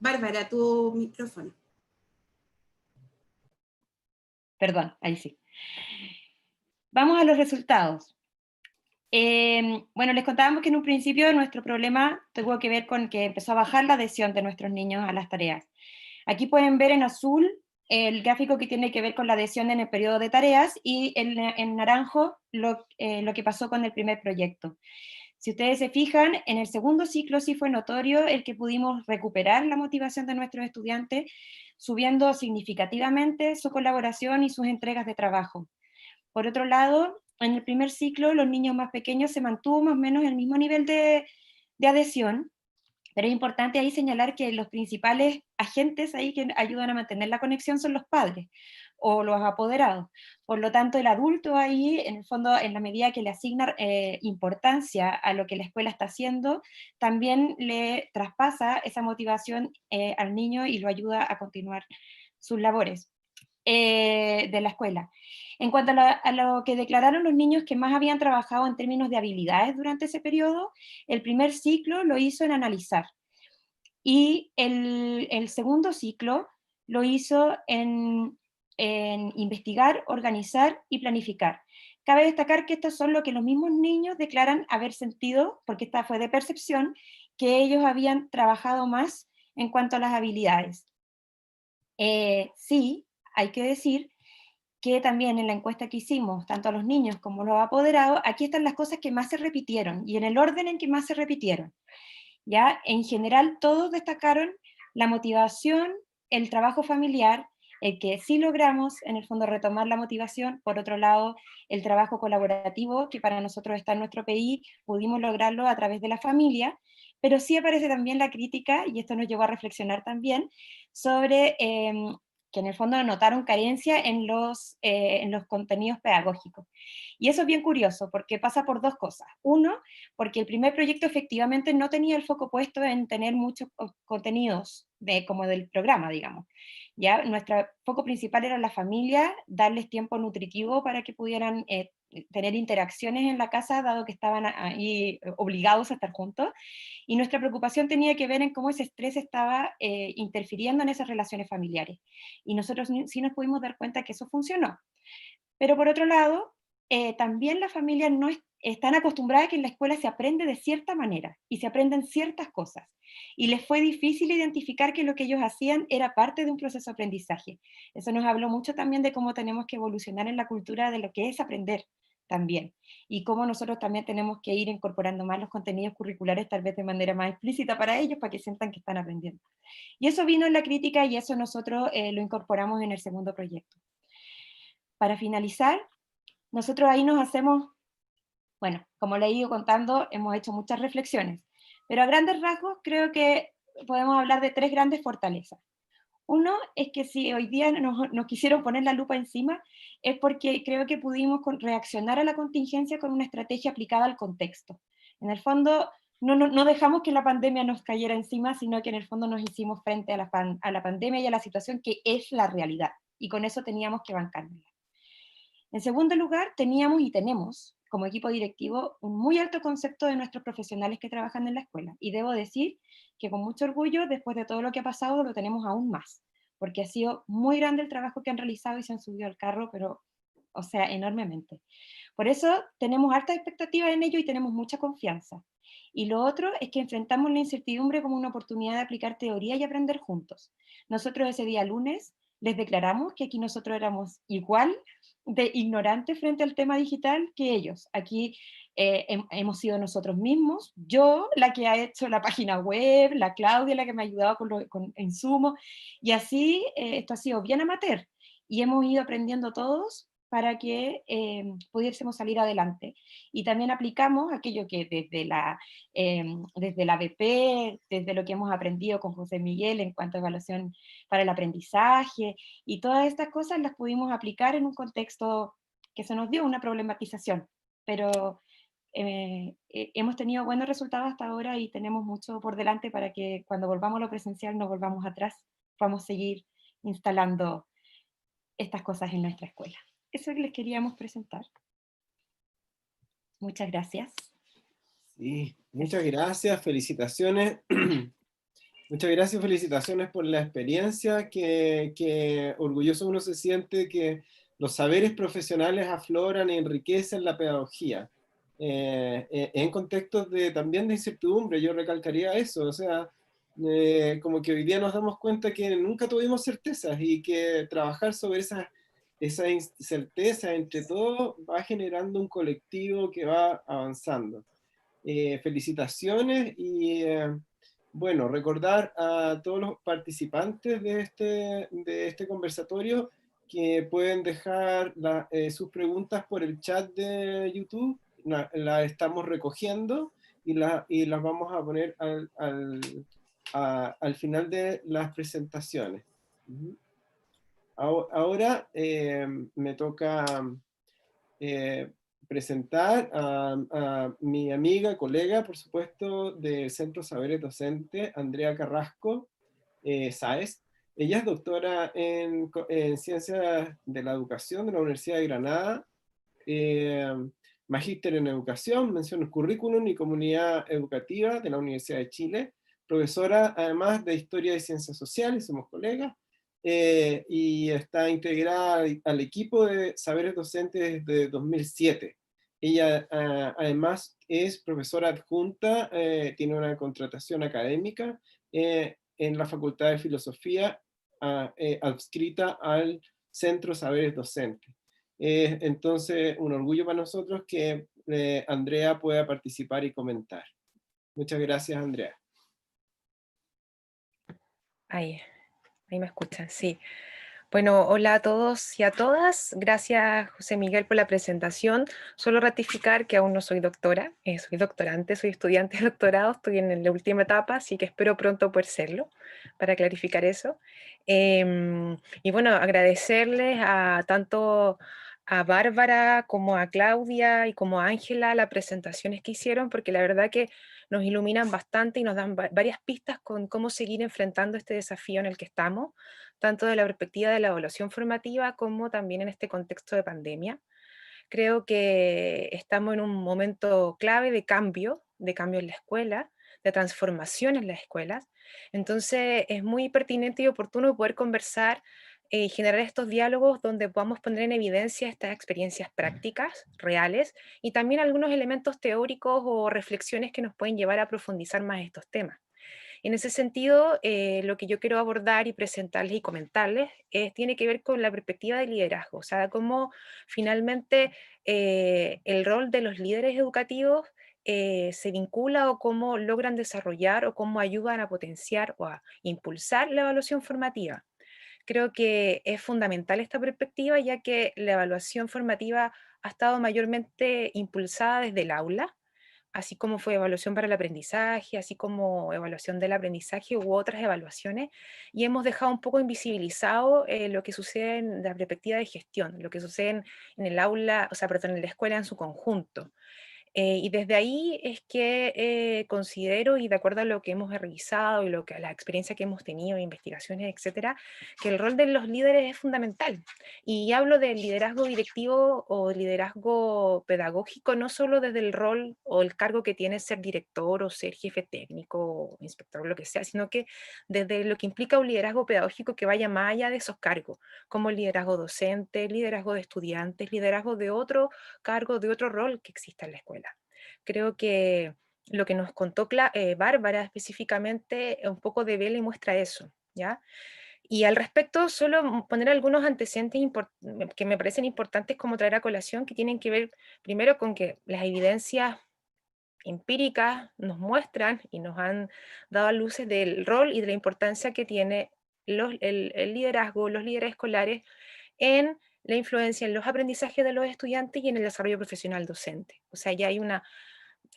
Bárbara, tu micrófono. Perdón, ahí sí. Vamos a los resultados. Bueno, les contábamos que en un principio nuestro problema tuvo que ver con que empezó a bajar la adhesión de nuestros niños a las tareas. Aquí pueden ver en azul el gráfico que tiene que ver con la adhesión en el periodo de tareas, y en naranjo lo que pasó con el primer proyecto. Si ustedes se fijan, en el segundo ciclo sí fue notorio el que pudimos recuperar la motivación de nuestros estudiantes, subiendo significativamente su colaboración y sus entregas de trabajo. Por otro lado, en el primer ciclo, los niños más pequeños se mantuvo más o menos el mismo nivel de adhesión, pero es importante ahí señalar que los principales agentes ahí que ayudan a mantener la conexión son los padres o los apoderados. Por lo tanto, el adulto ahí, en el fondo, en la medida que le asigna importancia a lo que la escuela está haciendo, también le traspasa esa motivación al niño y lo ayuda a continuar sus labores de la escuela. En cuanto a lo que declararon los niños que más habían trabajado en términos de habilidades durante ese periodo, el primer ciclo lo hizo en analizar, y el segundo ciclo lo hizo en investigar, organizar y planificar. Cabe destacar que estos son lo que los mismos niños declaran haber sentido, porque esta fue de percepción, que ellos habían trabajado más en cuanto a las habilidades. Sí, hay que decir que también en la encuesta que hicimos, tanto a los niños como a los apoderados, aquí están las cosas que más se repitieron, y en el orden en que más se repitieron. ¿Ya? En general todos destacaron la motivación, el trabajo familiar, el que sí logramos en el fondo retomar la motivación, por otro lado el trabajo colaborativo, que para nosotros está en nuestro PI, pudimos lograrlo a través de la familia, pero sí aparece también la crítica, y esto nos llevó a reflexionar también, sobre que en el fondo notaron carencia en los contenidos pedagógicos. Y eso es bien curioso, porque pasa por dos cosas. Uno, porque el primer proyecto efectivamente no tenía el foco puesto en tener muchos contenidos como del programa, digamos. Ya nuestro foco principal era la familia, darles tiempo nutritivo para que pudieran tener interacciones en la casa, dado que estaban ahí obligados a estar juntos, y nuestra preocupación tenía que ver en cómo ese estrés estaba interfiriendo en esas relaciones familiares. Y nosotros sí nos pudimos dar cuenta que eso funcionó. Pero por otro lado, también las familias no están acostumbradas a que en la escuela se aprende de cierta manera y se aprenden ciertas cosas. Y les fue difícil identificar que lo que ellos hacían era parte de un proceso de aprendizaje. Eso nos habló mucho también de cómo tenemos que evolucionar en la cultura de lo que es aprender también. Y cómo nosotros también tenemos que ir incorporando más los contenidos curriculares, tal vez de manera más explícita para ellos, para que sientan que están aprendiendo. Y eso vino en la crítica, y eso nosotros lo incorporamos en el segundo proyecto. Para finalizar, nosotros ahí nos hacemos, bueno, como le he ido contando, hemos hecho muchas reflexiones, pero a grandes rasgos creo que podemos hablar de tres grandes fortalezas. Uno es que si hoy día nos quisieron poner la lupa encima, es porque creo que pudimos reaccionar a la contingencia con una estrategia aplicada al contexto. En el fondo, no dejamos que la pandemia nos cayera encima, sino que en el fondo nos hicimos frente a la pandemia y a la situación que es la realidad, y con eso teníamos que bancarnos. En segundo lugar, teníamos y tenemos, como equipo directivo, un muy alto concepto de nuestros profesionales que trabajan en la escuela. Y debo decir que con mucho orgullo, después de todo lo que ha pasado, lo tenemos aún más, porque ha sido muy grande el trabajo que han realizado y se han subido al carro, pero, o sea, enormemente. Por eso tenemos altas expectativas en ello y tenemos mucha confianza. Y lo otro es que enfrentamos la incertidumbre como una oportunidad de aplicar teoría y aprender juntos. Nosotros ese día lunes les declaramos que aquí nosotros éramos igual de ignorantes frente al tema digital que ellos. Aquí hemos sido nosotros mismos, yo la que ha hecho la página web, la Claudia la que me ha ayudado con insumos, y así esto ha sido bien amateur, y hemos ido aprendiendo todos para que pudiésemos salir adelante. Y también aplicamos aquello que desde la BP, desde lo que hemos aprendido con José Miguel en cuanto a evaluación para el aprendizaje, y todas estas cosas las pudimos aplicar en un contexto que se nos dio una problematización, pero hemos tenido buenos resultados hasta ahora y tenemos mucho por delante para que cuando volvamos a lo presencial no volvamos atrás, podamos seguir instalando estas cosas en nuestra escuela. Eso que les queríamos presentar. Muchas gracias. Sí, muchas gracias, felicitaciones. Muchas gracias, felicitaciones por la experiencia, que orgulloso uno se siente que los saberes profesionales afloran y enriquecen la pedagogía. En contextos también de incertidumbre, yo recalcaría eso, o sea, como que hoy día nos damos cuenta que nunca tuvimos certezas y que trabajar sobre esa incerteza entre todos va generando un colectivo que va avanzando. Felicitaciones y bueno, recordar a todos los participantes de este conversatorio que pueden dejar sus preguntas por el chat de YouTube. La estamos recogiendo y las vamos a poner al final de las presentaciones. Ahora me toca presentar a mi amiga, colega, por supuesto, del Centro Saberes Docente, Andrea Carrasco Sáez. Ella es doctora en Ciencias de la Educación de la Universidad de Granada, magíster en Educación, mención el Currículum y Comunidad Educativa de la Universidad de Chile, profesora además de Historia y Ciencias Sociales, somos colegas, y está integrada al equipo de Saberes Docentes desde 2007. Ella además es profesora adjunta, tiene una contratación académica en la Facultad de Filosofía adscrita al Centro Saberes Docentes. Entonces, un orgullo para nosotros que Andrea pueda participar y comentar. Muchas gracias, Andrea. Ahí me escuchan, sí. Bueno, hola a todos y a todas. Gracias, José Miguel, por la presentación. Solo ratificar que aún no soy doctora, soy doctorante, soy estudiante de doctorado, estoy en la última etapa, así que espero pronto poder serlo, para clarificar eso. Y bueno, agradecerles a tanto a Bárbara como a Claudia y como a Ángela las presentaciones que hicieron, porque la verdad que nos iluminan bastante y nos dan varias pistas con cómo seguir enfrentando este desafío en el que estamos, tanto de la perspectiva de la evaluación formativa como también en este contexto de pandemia. Creo que estamos en un momento clave de cambio en la escuela, de transformación en las escuelas. Entonces es muy pertinente y oportuno poder conversar y generar estos diálogos donde podamos poner en evidencia estas experiencias prácticas, reales, y también algunos elementos teóricos o reflexiones que nos pueden llevar a profundizar más estos temas. En ese sentido, lo que yo quiero abordar y presentarles y comentarles tiene que ver con la perspectiva de liderazgo, o sea, cómo finalmente el rol de los líderes educativos se vincula o cómo logran desarrollar o cómo ayudan a potenciar o a impulsar la evaluación formativa. Creo que es fundamental esta perspectiva, ya que la evaluación formativa ha estado mayormente impulsada desde el aula, así como fue evaluación para el aprendizaje, así como evaluación del aprendizaje u otras evaluaciones, y hemos dejado un poco invisibilizado lo que sucede en la perspectiva de gestión, lo que sucede en el aula, o sea, perdón, en la escuela en su conjunto. Y desde ahí es que considero, y de acuerdo a lo que hemos revisado y a la experiencia que hemos tenido, investigaciones, etcétera, que el rol de los líderes es fundamental. Y hablo del liderazgo directivo o liderazgo pedagógico, no solo desde el rol o el cargo que tiene ser director o ser jefe técnico o inspector, lo que sea, sino que desde lo que implica un liderazgo pedagógico que vaya más allá de esos cargos, como el liderazgo docente, liderazgo de estudiantes, liderazgo de otro cargo, de otro rol que exista en la escuela. Creo que lo que nos contó Bárbara específicamente un poco devela y muestra eso, ¿ya? Y al respecto, solo poner algunos antecedentes que me parecen importantes como traer a colación, que tienen que ver primero con que las evidencias empíricas nos muestran y nos han dado luces del rol y de la importancia que tiene el liderazgo, los líderes escolares en la influencia en los aprendizajes de los estudiantes y en el desarrollo profesional docente. O sea, ya hay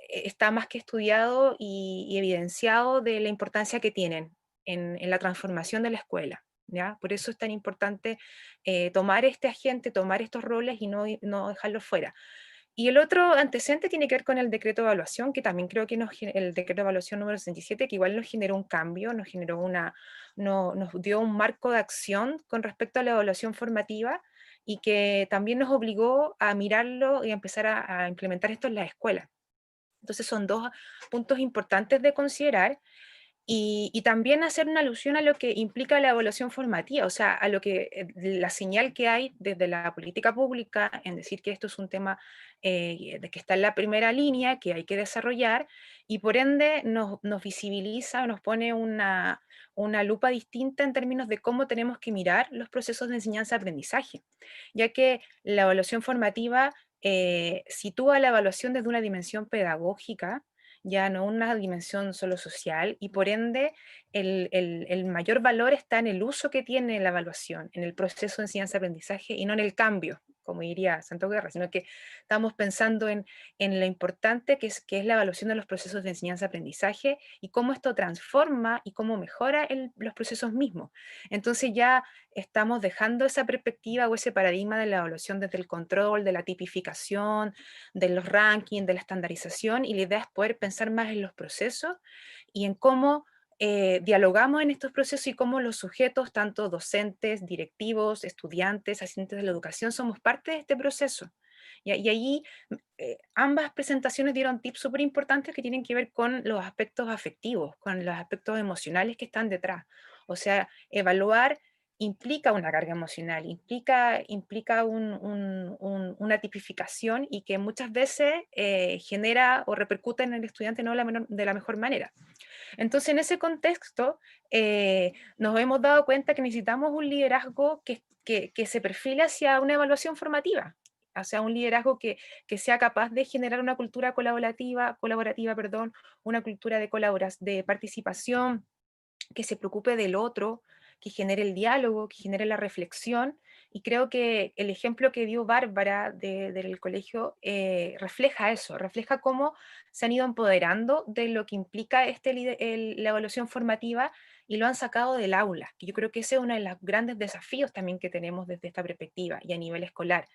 está más que estudiado y evidenciado de la importancia que tienen en la transformación de la escuela, ¿ya? Por eso es tan importante tomar este agente, tomar estos roles y no dejarlos fuera. Y el otro antecedente tiene que ver con el decreto de evaluación, que también creo que el decreto de evaluación número 67, que igual nos generó un cambio, nos dio un marco de acción con respecto a la evaluación formativa y que también nos obligó a mirarlo y a empezar a implementar esto en las escuelas. Entonces son dos puntos importantes de considerar. Y también hacer una alusión a lo que implica la evaluación formativa, o sea, a lo que la señal que hay desde la política pública en decir que esto es un tema de que está en la primera línea, que hay que desarrollar, y por ende nos visibiliza, nos pone una lupa distinta en términos de cómo tenemos que mirar los procesos de enseñanza-aprendizaje, ya que la evaluación formativa sitúa la evaluación desde una dimensión pedagógica, ya no una dimensión solo social, y por ende el mayor valor está en el uso que tiene la evaluación, en el proceso de enseñanza-aprendizaje y no en el cambio, como diría Santo Guerra, sino que estamos pensando en lo importante que es la evaluación de los procesos de enseñanza-aprendizaje y cómo esto transforma y cómo mejora los procesos mismos. Entonces ya estamos dejando esa perspectiva o ese paradigma de la evaluación desde el control, de la tipificación, de los rankings, de la estandarización, y la idea es poder pensar más en los procesos y en cómo dialogamos en estos procesos y cómo los sujetos, tanto docentes, directivos, estudiantes, asistentes de la educación, somos parte de este proceso. Y allí ambas presentaciones dieron tips súper importantes que tienen que ver con los aspectos afectivos, con los aspectos emocionales que están detrás. O sea, evaluar implica una carga emocional, implica una tipificación y que muchas veces genera o repercute en el estudiante no de la mejor manera. Entonces, en ese contexto, nos hemos dado cuenta que necesitamos un liderazgo que se perfile hacia una evaluación formativa, hacia un liderazgo que sea capaz de generar una cultura colaborativa, perdón, una cultura de participación, que se preocupe del otro, que genere el diálogo, que genere la reflexión, y creo que el ejemplo que dio Bárbara del colegio refleja eso, refleja cómo se han ido empoderando de lo que implica la evaluación formativa y lo han sacado del aula, que yo creo que ese es uno de los grandes desafíos también que tenemos desde esta perspectiva y a nivel escolar.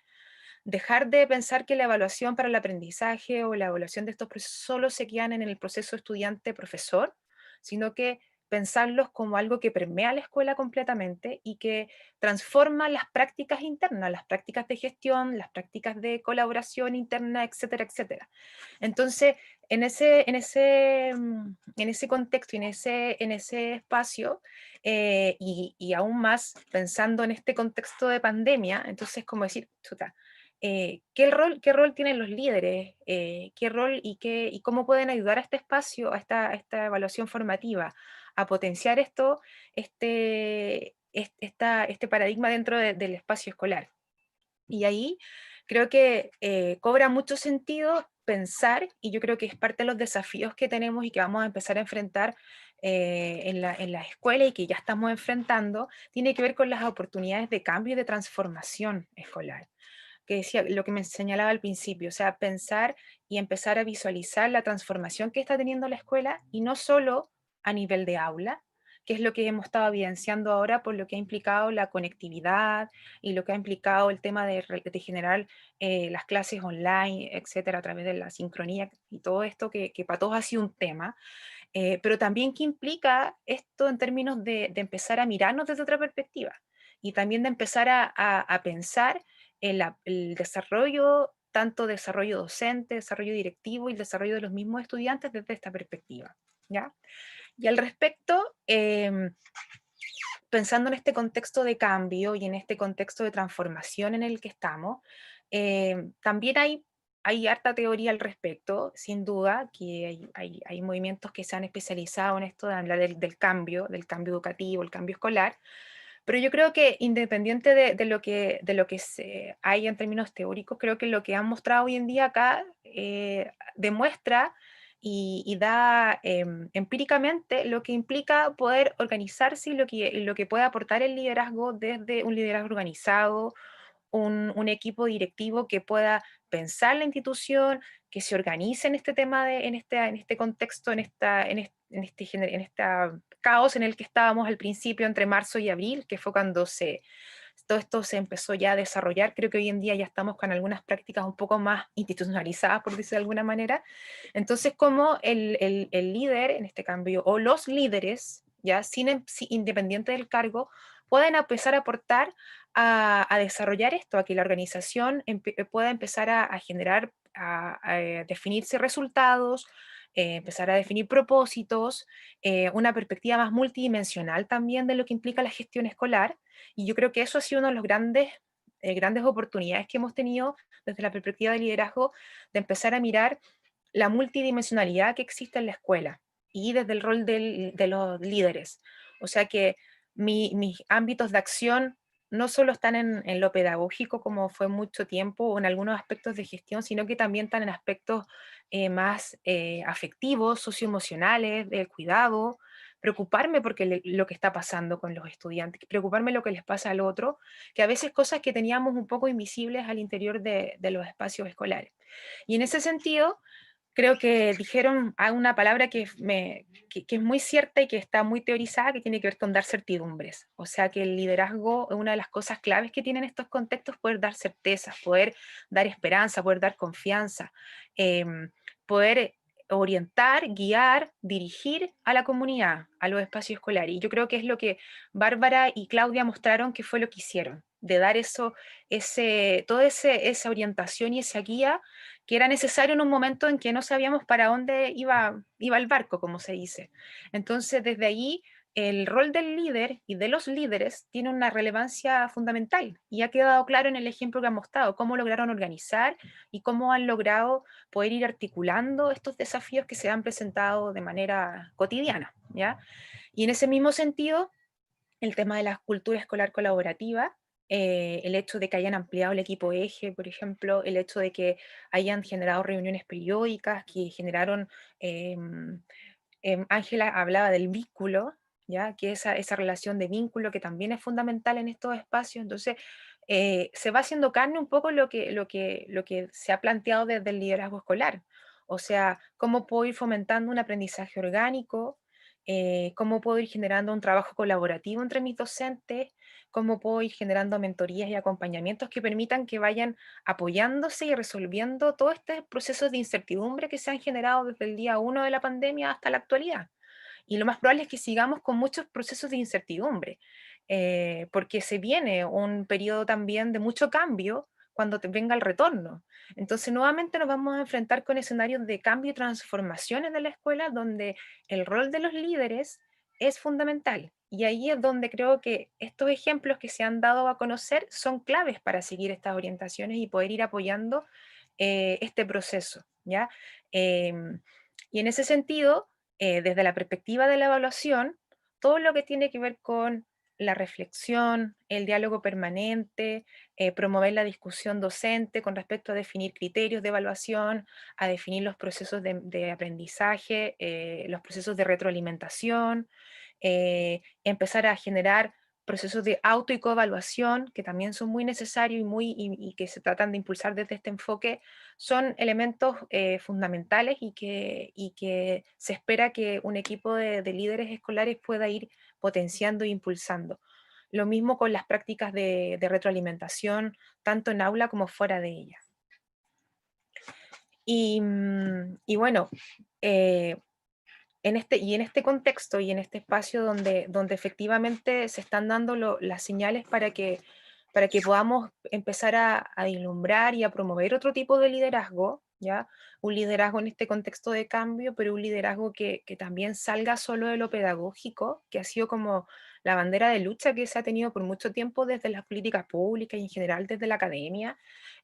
Dejar de pensar que la evaluación para el aprendizaje o la evaluación de estos procesos solo se quedan en el proceso estudiante-profesor, sino que pensarlos como algo que permea la escuela completamente y que transforma las prácticas internas, las prácticas de gestión, las prácticas de colaboración interna, etcétera, etcétera. Entonces, en ese contexto y en ese espacio, y aún más pensando en este contexto de pandemia, entonces como decir, chuta, ¿qué rol tienen los líderes? ¿Qué rol y cómo pueden ayudar a este espacio, a esta evaluación formativa, a potenciar este paradigma dentro del espacio escolar? Y ahí creo que cobra mucho sentido pensar, y yo creo que es parte de los desafíos que tenemos y que vamos a empezar a enfrentar en la escuela y que ya estamos enfrentando, tiene que ver con las oportunidades de cambio y de transformación escolar, que decía lo que me señalaba al principio, o sea, pensar y empezar a visualizar la transformación que está teniendo la escuela, y no solo a nivel de aula, que es lo que hemos estado evidenciando ahora por lo que ha implicado la conectividad y lo que ha implicado el tema de generar las clases online, etcétera, a través de la sincronía y todo esto que para todos ha sido un tema, pero también qué implica esto en términos de empezar a mirarnos desde otra perspectiva y también de empezar a pensar el desarrollo, tanto desarrollo docente, desarrollo directivo y el desarrollo de los mismos estudiantes desde esta perspectiva, ¿ya? Y al respecto, pensando en este contexto de cambio y en este contexto de transformación en el que estamos, también hay harta teoría al respecto, sin duda, que hay movimientos que se han especializado en esto de hablar del cambio educativo, el cambio escolar, pero yo creo que independiente de lo que hay en términos teóricos, creo que lo que han mostrado hoy en día acá demuestra y da empíricamente lo que implica poder organizarse y lo que puede aportar el liderazgo desde un liderazgo organizado, un equipo directivo que pueda pensar la institución, que se organice en este tema, en este contexto, en este caos en el que estábamos al principio entre marzo y abril, que fue cuando todo esto se empezó ya a desarrollar. Creo que hoy en día ya estamos con algunas prácticas un poco más institucionalizadas, por decirlo de alguna manera. Entonces, como el líder, en este cambio, o los líderes, ya independiente del cargo, pueden empezar a aportar a desarrollar esto, a que la organización pueda empezar a generar, a definirse resultados, empezar a definir propósitos, una perspectiva más multidimensional también de lo que implica la gestión escolar, y yo creo que eso ha sido una de las grandes oportunidades que hemos tenido desde la perspectiva de liderazgo, de empezar a mirar la multidimensionalidad que existe en la escuela y desde el rol de los líderes. O sea que mis ámbitos de acción no solo están en lo pedagógico, como fue mucho tiempo, o en algunos aspectos de gestión, sino que también están en aspectos más afectivos, socioemocionales, del cuidado, preocuparme porque lo que está pasando con los estudiantes, preocuparme lo que les pasa al otro, que a veces cosas que teníamos un poco invisibles al interior de los espacios escolares. Y en ese sentido, creo que dijeron una palabra que es muy cierta y que está muy teorizada, que tiene que ver con dar certidumbres. O sea, que el liderazgo es una de las cosas claves que tienen estos contextos, poder dar certezas, poder dar esperanza, poder dar confianza, poder orientar, guiar, dirigir a la comunidad, a los espacios escolares. Y yo creo que es lo que Bárbara y Claudia mostraron que fue lo que hicieron, de dar toda esa orientación y esa guía que era necesario en un momento en que no sabíamos para dónde iba el barco, como se dice. Entonces, desde ahí, el rol del líder y de los líderes tiene una relevancia fundamental, y ha quedado claro en el ejemplo que han mostrado, cómo lograron organizar y cómo han logrado poder ir articulando estos desafíos que se han presentado de manera cotidiana, ¿ya? Y en ese mismo sentido, el tema de la cultura escolar colaborativa, el hecho de que hayan ampliado el equipo eje, por ejemplo, el hecho de que hayan generado reuniones periódicas, que generaron, Ángela hablaba del vínculo, ¿ya? Que esa relación de vínculo que también es fundamental en estos espacios. Entonces, se va haciendo carne un poco lo que se ha planteado desde el liderazgo escolar. O sea, cómo puedo ir fomentando un aprendizaje orgánico, cómo puedo ir generando un trabajo colaborativo entre mis docentes, cómo puedo ir generando mentorías y acompañamientos que permitan que vayan apoyándose y resolviendo todos estos procesos de incertidumbre que se han generado desde el día 1 de la pandemia hasta la actualidad. Y lo más probable es que sigamos con muchos procesos de incertidumbre, porque se viene un periodo también de mucho cambio cuando venga el retorno. Entonces, nuevamente nos vamos a enfrentar con escenarios de cambio y transformaciones de la escuela, donde el rol de los líderes es fundamental. Y ahí es donde creo que estos ejemplos que se han dado a conocer son claves para seguir estas orientaciones y poder ir apoyando este proceso, ¿ya? Y en ese sentido, desde la perspectiva de la evaluación, todo lo que tiene que ver con la reflexión, el diálogo permanente, promover la discusión docente con respecto a definir criterios de evaluación, a definir los procesos de aprendizaje, los procesos de retroalimentación, empezar a generar procesos de auto y coevaluación, que también son muy necesarios y que se tratan de impulsar desde este enfoque, son elementos fundamentales y que se espera que un equipo de líderes escolares pueda ir potenciando e impulsando. Lo mismo con las prácticas de retroalimentación, tanto en aula como fuera de ella. Y bueno, en este contexto y en este espacio donde efectivamente se están dando las señales para que podamos empezar a vislumbrar y a promover otro tipo de liderazgo, ¿ya? Un liderazgo en este contexto de cambio, pero un liderazgo que también salga solo de lo pedagógico, que ha sido como la bandera de lucha que se ha tenido por mucho tiempo desde las políticas públicas y en general desde la academia,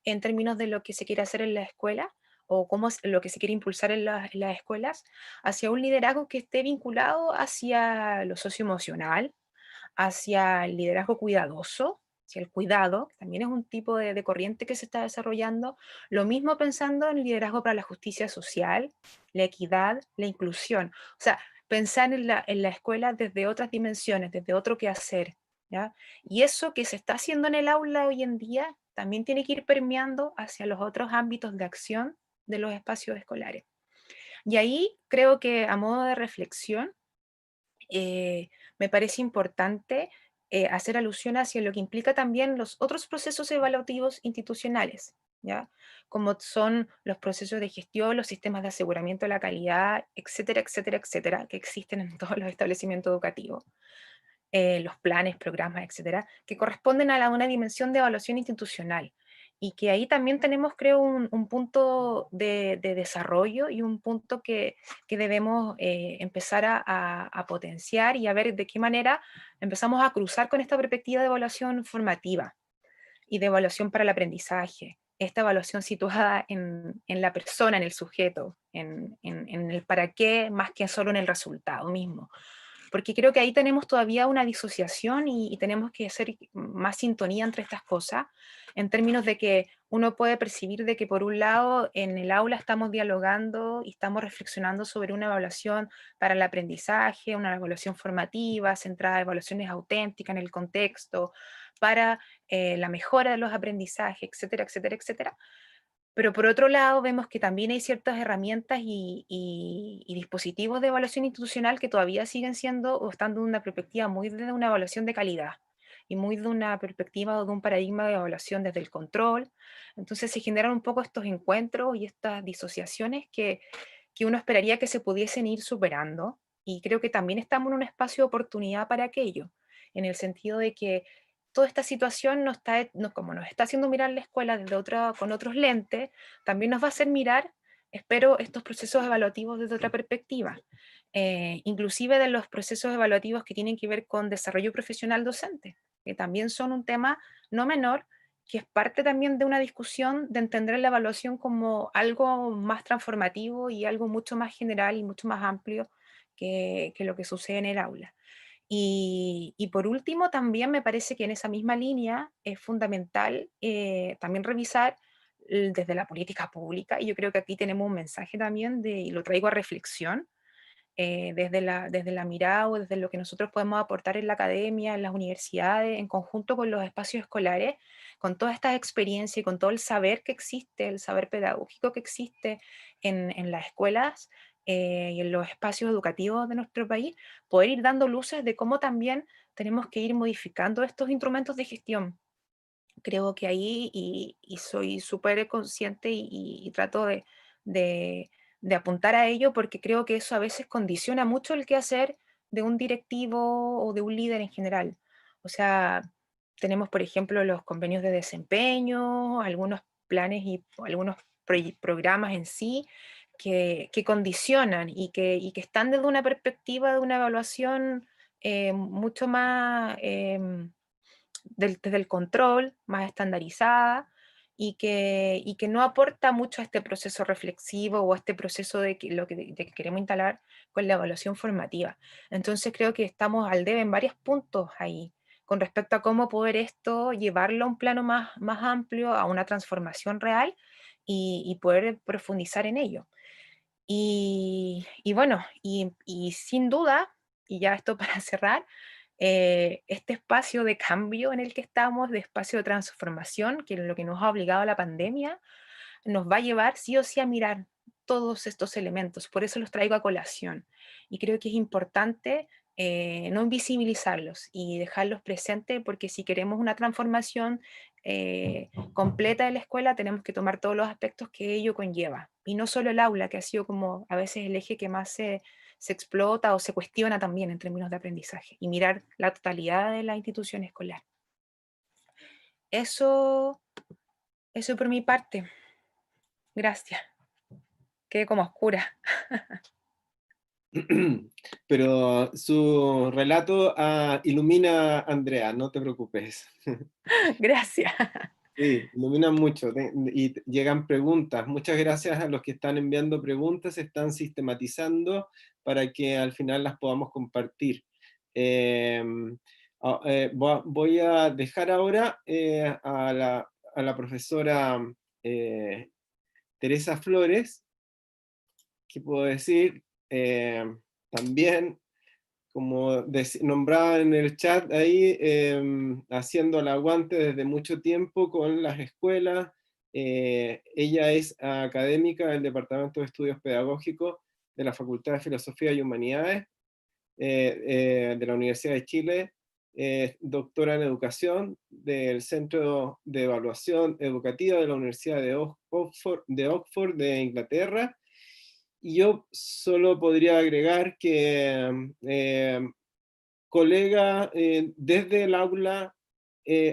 en términos de lo que se quiere hacer en la escuela, o cómo es lo que se quiere impulsar en las escuelas, hacia un liderazgo que esté vinculado hacia lo socioemocional, hacia el liderazgo cuidadoso, hacia el cuidado, que también es un tipo de corriente que se está desarrollando. Lo mismo pensando en el liderazgo para la justicia social, la equidad, la inclusión. O sea, pensar en la escuela desde otras dimensiones, desde otro quehacer, ¿ya? Y eso que se está haciendo en el aula hoy en día también tiene que ir permeando hacia los otros ámbitos de acción de los espacios escolares. Y ahí creo que, a modo de reflexión, me parece importante hacer alusión hacia lo que implica también los otros procesos evaluativos institucionales, ¿ya? Como son los procesos de gestión, los sistemas de aseguramiento de la calidad, etcétera, etcétera, etcétera, que existen en todos los establecimientos educativos, los planes, programas, etcétera, que corresponden a una dimensión de evaluación institucional. Y que ahí también tenemos, creo, un punto de desarrollo y un punto que debemos empezar a potenciar y a ver de qué manera empezamos a cruzar con esta perspectiva de evaluación formativa y de evaluación para el aprendizaje. Esta evaluación situada en la persona, en el sujeto, en el para qué, más que solo en el resultado mismo. porque creo que ahí tenemos todavía una disociación y tenemos que hacer más sintonía entre estas cosas, en términos de que uno puede percibir de que por un lado en el aula estamos dialogando y estamos reflexionando sobre una evaluación para el aprendizaje, una evaluación formativa, centrada en evaluaciones auténticas en el contexto, para la mejora de los aprendizajes, etcétera, etcétera, etcétera. Pero por otro lado vemos que también hay ciertas herramientas y dispositivos de evaluación institucional que todavía siguen siendo o están de una perspectiva muy de una evaluación de calidad y muy de una perspectiva o de un paradigma de evaluación desde el control. Entonces se generan un poco estos encuentros y estas disociaciones que uno esperaría que se pudiesen ir superando, y creo que también estamos en un espacio de oportunidad para aquello, en el sentido de que toda esta situación como nos está haciendo mirar la escuela desde con otros lentes, también nos va a hacer mirar, espero, estos procesos evaluativos desde otra perspectiva, inclusive de los procesos evaluativos que tienen que ver con desarrollo profesional docente, que también son un tema no menor, que es parte también de una discusión de entender la evaluación como algo más transformativo y algo mucho más general y mucho más amplio que lo que sucede en el aula. Y por último, también me parece que en esa misma línea es fundamental también revisar desde la política pública, y yo creo que aquí tenemos un mensaje también, y lo traigo a reflexión, desde la mirada o desde lo que nosotros podemos aportar en la academia, en las universidades, en conjunto con los espacios escolares, con todas estas experiencias y con todo el saber que existe, el saber pedagógico que existe en las escuelas y en los espacios educativos de nuestro país, poder ir dando luces de cómo también tenemos que ir modificando estos instrumentos de gestión. Creo que ahí, y soy súper consciente y trato de, de apuntar a ello, porque creo que eso a veces condiciona mucho el quehacer de un directivo o de un líder en general. O sea, tenemos, por ejemplo, los convenios de desempeño, algunos planes y algunos programas en sí que condicionan y que están desde una perspectiva de una evaluación mucho más desde el control, más estandarizada, y que no aporta mucho a este proceso reflexivo o a este proceso de que queremos instalar con la evaluación formativa. Entonces creo que estamos al debe en varios puntos ahí, con respecto a cómo poder esto llevarlo a un plano más amplio, a una transformación real, y poder profundizar en ello. Y bueno, y sin duda, y ya esto para cerrar, este espacio de cambio en el que estamos, de espacio de transformación, que es lo que nos ha obligado a la pandemia, nos va a llevar sí o sí a mirar todos estos elementos. Por eso los traigo a colación. Y creo que es importante no invisibilizarlos y dejarlos presentes, porque si queremos una transformación completa de la escuela, tenemos que tomar todos los aspectos que ello conlleva. Y no solo el aula, que ha sido como a veces el eje que más se explota o se cuestiona también en términos de aprendizaje, y mirar la totalidad de la institución escolar. Eso por mi parte. Gracias. Quedé como oscura. Pero su relato ilumina a Andrea, no te preocupes. Gracias. Sí, iluminan mucho y llegan preguntas. Muchas gracias a los que están enviando preguntas, se están sistematizando para que al final las podamos compartir. Voy a dejar ahora a la profesora Teresa Flores, que puedo decir también, como nombraba en el chat ahí, haciendo el aguante desde mucho tiempo con las escuelas. Ella es académica del Departamento de Estudios Pedagógicos de la Facultad de Filosofía y Humanidades de la Universidad de Chile, doctora en Educación del Centro de Evaluación Educativa de la Universidad de Oxford de Inglaterra. Y yo solo podría agregar que colega desde el aula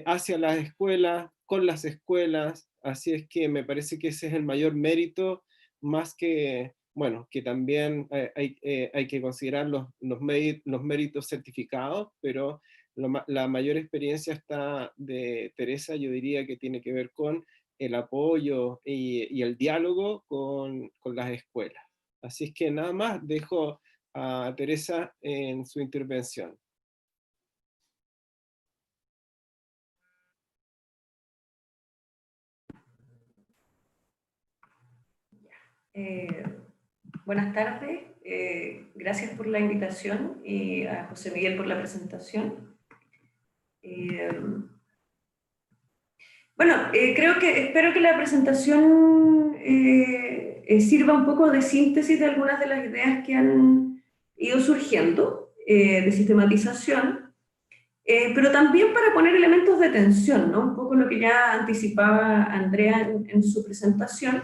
hacia las escuelas, con las escuelas, así es que me parece que ese es el mayor mérito, más que, bueno, que también hay que considerar los méritos certificados, pero la mayor experiencia está de Teresa, yo diría que tiene que ver con el apoyo y el diálogo con las escuelas. Así es que nada más, dejo a Teresa en su intervención. Buenas tardes, gracias por la invitación y a José Miguel por la presentación. Espero que la presentación sirva un poco de síntesis de algunas de las ideas que han ido surgiendo, de sistematización, pero también para poner elementos de tensión, ¿no? Un poco lo que ya anticipaba Andrea en su presentación.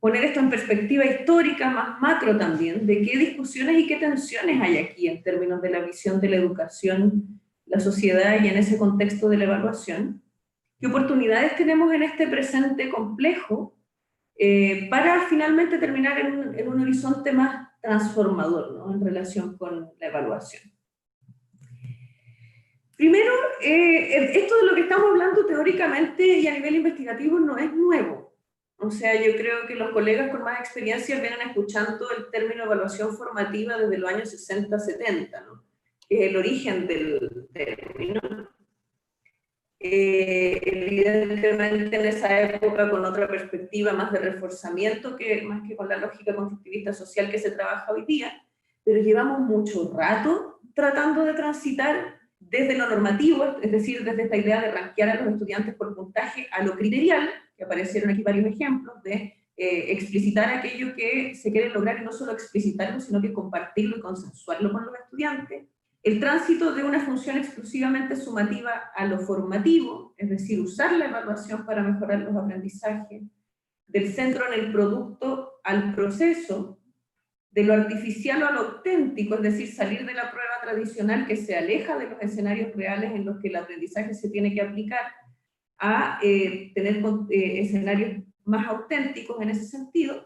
Poner esto en perspectiva histórica, más macro también, de qué discusiones y qué tensiones hay aquí en términos de la visión de la educación, la sociedad y en ese contexto de la evaluación. ¿Qué oportunidades tenemos en este presente complejo para finalmente terminar en un horizonte más transformador, ¿no?, en relación con la evaluación? Primero, esto de lo que estamos hablando teóricamente y a nivel investigativo no es nuevo. O sea, yo creo que los colegas con más experiencia vienen escuchando el término evaluación formativa desde los años 60-70, ¿no?, que es el origen del término. Evidentemente en esa época con otra perspectiva más de reforzamiento, más que con la lógica constructivista social que se trabaja hoy día, pero llevamos mucho rato tratando de transitar desde lo normativo, es decir, desde esta idea de rankear a los estudiantes por puntaje, a lo criterial, que aparecieron aquí varios ejemplos, de explicitar aquello que se quiere lograr y no solo explicitarlo, sino que compartirlo y consensuarlo con los estudiantes. El tránsito de una función exclusivamente sumativa a lo formativo, es decir, usar la evaluación para mejorar los aprendizajes, del centro en el producto al proceso, de lo artificial o a lo auténtico, es decir, salir de la prueba tradicional que se aleja de los escenarios reales en los que el aprendizaje se tiene que aplicar, a tener escenarios más auténticos en ese sentido,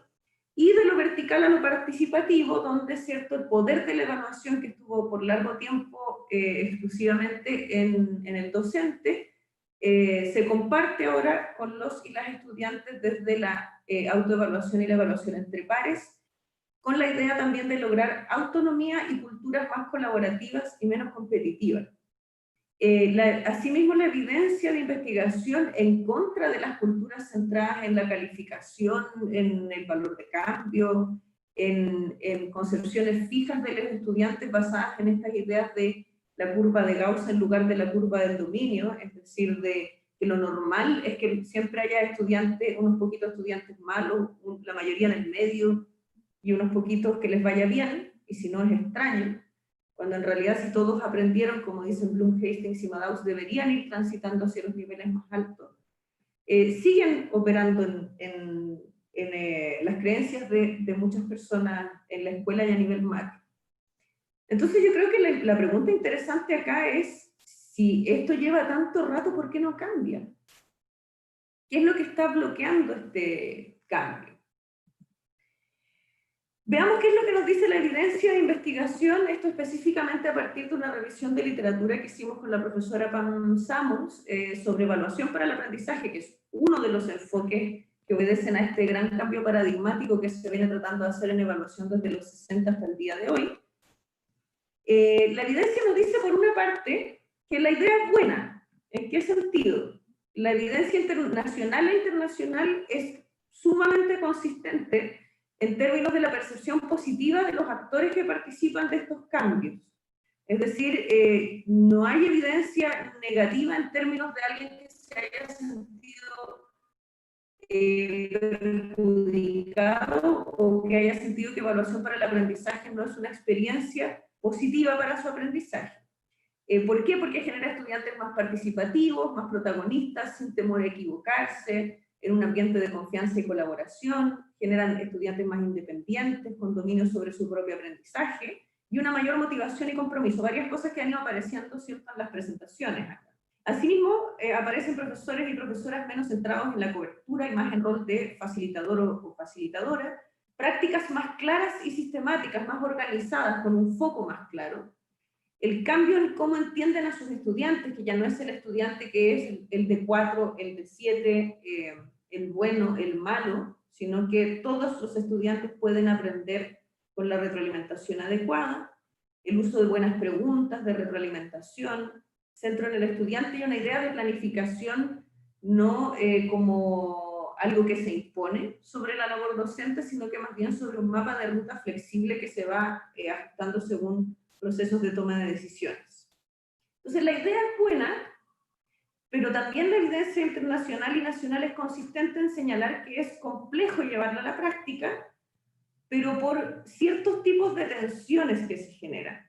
y de lo vertical a lo participativo, donde, cierto, el poder de la evaluación que estuvo por largo tiempo exclusivamente en el docente, se comparte ahora con los y las estudiantes desde la autoevaluación y la evaluación entre pares, con la idea también de lograr autonomía y culturas más colaborativas y menos competitivas. Asimismo, la evidencia de investigación en contra de las culturas centradas en la calificación, en el valor de cambio, en concepciones fijas de los estudiantes basadas en estas ideas de la curva de Gauss en lugar de la curva del dominio, es decir, de que lo normal es que siempre haya estudiantes, unos poquitos estudiantes malos, la mayoría en el medio, y unos poquitos que les vaya bien, y si no es extraño, cuando en realidad si todos aprendieron, como dicen Bloom, Hastings y Maddox, deberían ir transitando hacia los niveles más altos. Siguen operando en las creencias de muchas personas en la escuela y a nivel macro. Entonces yo creo que la pregunta interesante acá es, si esto lleva tanto rato, ¿por qué no cambia? ¿Qué es lo que está bloqueando este cambio? Veamos qué es lo que nos dice la evidencia de investigación, esto específicamente a partir de una revisión de literatura que hicimos con la profesora Pam Samuels sobre evaluación para el aprendizaje, que es uno de los enfoques que obedecen a este gran cambio paradigmático que se viene tratando de hacer en evaluación desde los 60 hasta el día de hoy. La evidencia nos dice, por una parte, que la idea es buena. ¿En qué sentido? La evidencia nacional e internacional es sumamente consistente en términos de la percepción positiva de los actores que participan de estos cambios. Es decir, no hay evidencia negativa en términos de alguien que se haya sentido perjudicado o que haya sentido que evaluación para el aprendizaje no es una experiencia positiva para su aprendizaje. ¿Por qué? Porque genera estudiantes más participativos, más protagonistas, sin temor a equivocarse, en un ambiente de confianza y colaboración, generan estudiantes más independientes, con dominio sobre su propio aprendizaje, y una mayor motivación y compromiso, varias cosas que han ido apareciendo, ¿cierto?, en las presentaciones acá. Asimismo, aparecen profesores y profesoras menos centrados en la cobertura y más en rol de facilitador o facilitadora, prácticas más claras y sistemáticas, más organizadas, con un foco más claro. El cambio en cómo entienden a sus estudiantes, que ya no es el estudiante que es el de 4, el de 7, el bueno, el malo, sino que todos los estudiantes pueden aprender con la retroalimentación adecuada, el uso de buenas preguntas, de retroalimentación, centro en el estudiante y una idea de planificación no como algo que se impone sobre la labor docente, sino que más bien sobre un mapa de ruta flexible que se va ajustando según procesos de toma de decisiones. Entonces la idea es buena, pero también la evidencia internacional y nacional es consistente en señalar que es complejo llevarla a la práctica, pero por ciertos tipos de tensiones que se generan.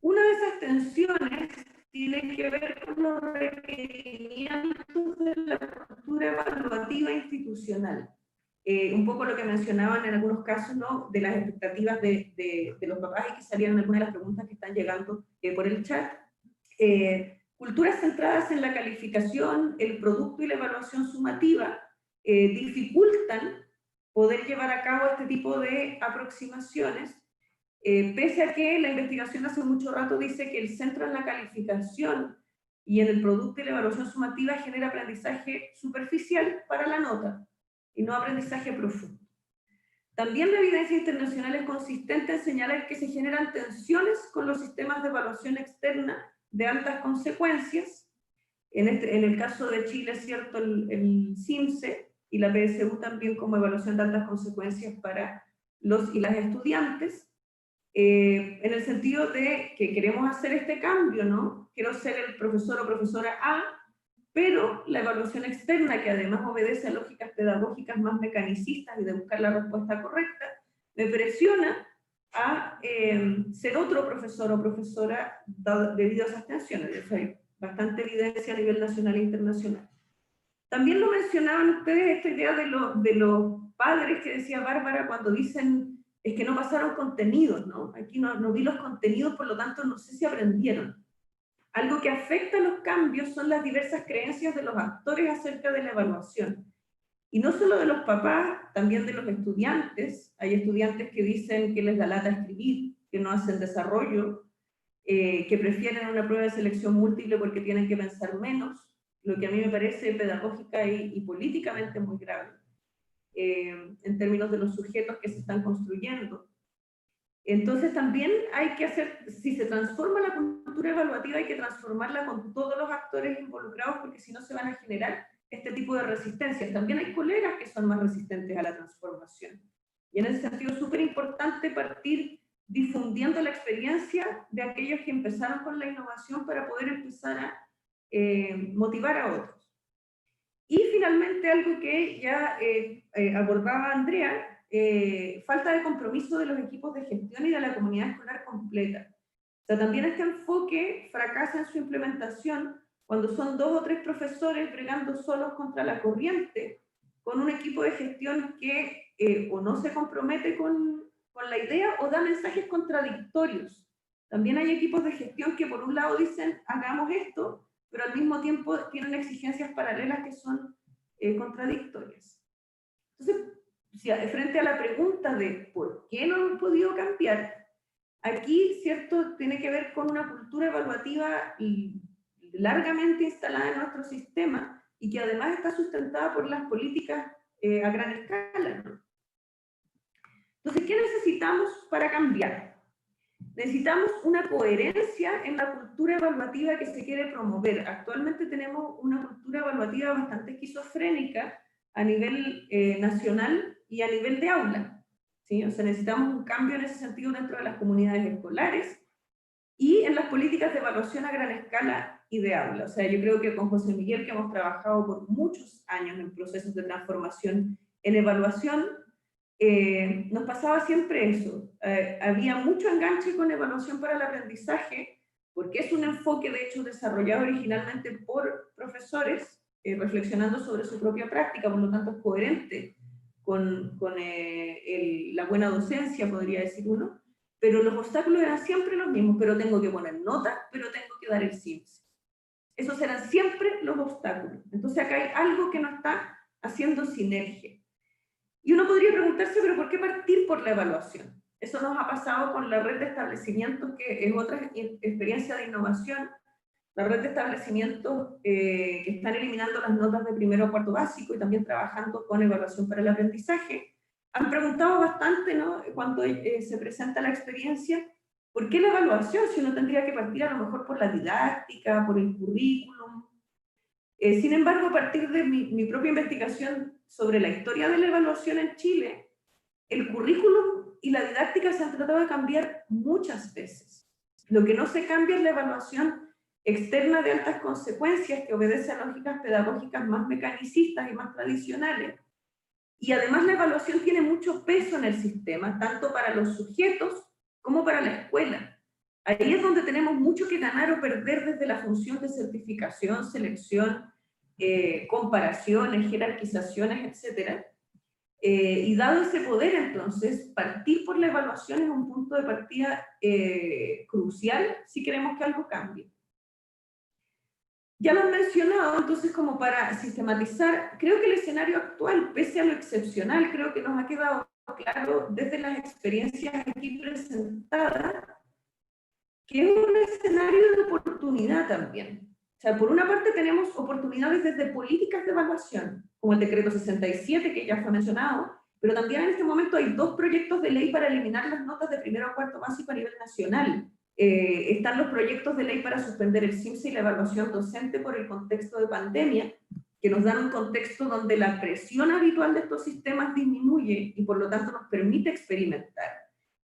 Una de esas tensiones tiene que ver con los requerimientos de la cultura evaluativa institucional. Un poco lo que mencionaban en algunos casos, ¿no?, de las expectativas de los papás y que salían en algunas de las preguntas que están llegando por el chat. Culturas centradas en la calificación, el producto y la evaluación sumativa dificultan poder llevar a cabo este tipo de aproximaciones, pese a que la investigación hace mucho rato dice que el centro en la calificación y en el producto y la evaluación sumativa genera aprendizaje superficial para la nota y no aprendizaje profundo. También la evidencia internacional es consistente en señalar que se generan tensiones con los sistemas de evaluación externa de altas consecuencias. En el caso de Chile, es cierto, el CIMSE y la PSU también como evaluación de altas consecuencias para los y las estudiantes, en el sentido de que queremos hacer este cambio, ¿no? Quiero ser el profesor o profesora A, pero la evaluación externa, que además obedece a lógicas pedagógicas más mecanicistas y de buscar la respuesta correcta, me presiona a ser otro profesor o profesora debido a esas tensiones. Hay bastante evidencia a nivel nacional e internacional. También lo mencionaban ustedes, esta idea de los padres que decía Bárbara cuando dicen es que no pasaron contenidos, ¿no? Aquí no vi los contenidos, por lo tanto no sé si aprendieron. Algo que afecta a los cambios son las diversas creencias de los actores acerca de la evaluación. Y no solo de los papás, también de los estudiantes. Hay estudiantes que dicen que les da lata escribir, que no hacen desarrollo, que prefieren una prueba de selección múltiple porque tienen que pensar menos, lo que a mí me parece pedagógica y políticamente muy grave, en términos de los sujetos que se están construyendo. Entonces también hay que hacer, si se transforma la cultura evaluativa, hay que transformarla con todos los actores involucrados, porque si no se van a generar este tipo de resistencias. También hay colegas que son más resistentes a la transformación. Y en ese sentido es súper importante partir difundiendo la experiencia de aquellos que empezaron con la innovación para poder empezar a motivar a otros. Y finalmente algo que ya abordaba Andrea, falta de compromiso de los equipos de gestión y de la comunidad escolar completa. O sea, también este enfoque fracasa en su implementación cuando son 2 o 3 profesores bregando solos contra la corriente, con un equipo de gestión que o no se compromete con la idea o da mensajes contradictorios. También hay equipos de gestión que por un lado dicen hagamos esto, pero al mismo tiempo tienen exigencias paralelas que son contradictorias. Entonces, frente a la pregunta de por qué no hemos podido cambiar, aquí, ¿cierto?, tiene que ver con una cultura evaluativa largamente instalada en nuestro sistema y que además está sustentada por las políticas a gran escala, ¿no? Entonces, ¿qué necesitamos para cambiar? Necesitamos una coherencia en la cultura evaluativa que se quiere promover. Actualmente tenemos una cultura evaluativa bastante esquizofrénica a nivel nacional y a nivel de aula, ¿sí? O sea, necesitamos un cambio en ese sentido dentro de las comunidades escolares y en las políticas de evaluación a gran escala y de aula. O sea, yo creo que con José Miguel, que hemos trabajado por muchos años en procesos de transformación en evaluación, nos pasaba siempre eso. Había mucho enganche con evaluación para el aprendizaje, porque es un enfoque de hecho desarrollado originalmente por profesores, reflexionando sobre su propia práctica, por lo tanto es coherente con la buena docencia, podría decir uno, pero los obstáculos eran siempre los mismos, pero tengo que poner nota, pero tengo que dar el CIMSE. Esos eran siempre los obstáculos. Entonces acá hay algo que no está haciendo sinergia. Y uno podría preguntarse, ¿pero por qué partir por la evaluación? Eso nos ha pasado con la red de establecimientos, que es otra experiencia de innovación, la red de establecimientos que están eliminando las notas de primero a cuarto básico y también trabajando con evaluación para el aprendizaje, Han preguntado bastante, ¿no? Cuando se presenta la experiencia, ¿por qué la evaluación si uno tendría que partir a lo mejor por la didáctica, por el currículum? Sin embargo, a partir de mi propia investigación sobre la historia de la evaluación en Chile, el currículum y la didáctica se han tratado de cambiar muchas veces. Lo que no se cambia es la evaluación externa de altas consecuencias, que obedece a lógicas pedagógicas más mecanicistas y más tradicionales. Y además la evaluación tiene mucho peso en el sistema, tanto para los sujetos como para la escuela. Ahí es donde tenemos mucho que ganar o perder desde la función de certificación, selección, comparaciones, jerarquizaciones, etc. Y dado ese poder, entonces, partir por la evaluación es un punto de partida crucial si queremos que algo cambie. Ya lo han mencionado, entonces, como para sistematizar, creo que el escenario actual, pese a lo excepcional, creo que nos ha quedado claro desde las experiencias aquí presentadas, que es un escenario de oportunidad también. O sea, por una parte tenemos oportunidades desde políticas de evaluación, como el decreto 67, que ya fue mencionado, pero también en este momento hay 2 proyectos de ley para eliminar las notas de primero a cuarto básico a nivel nacional. Están los proyectos de ley para suspender el CIMSE y la evaluación docente por el contexto de pandemia, que nos dan un contexto donde la presión habitual de estos sistemas disminuye y por lo tanto nos permite experimentar.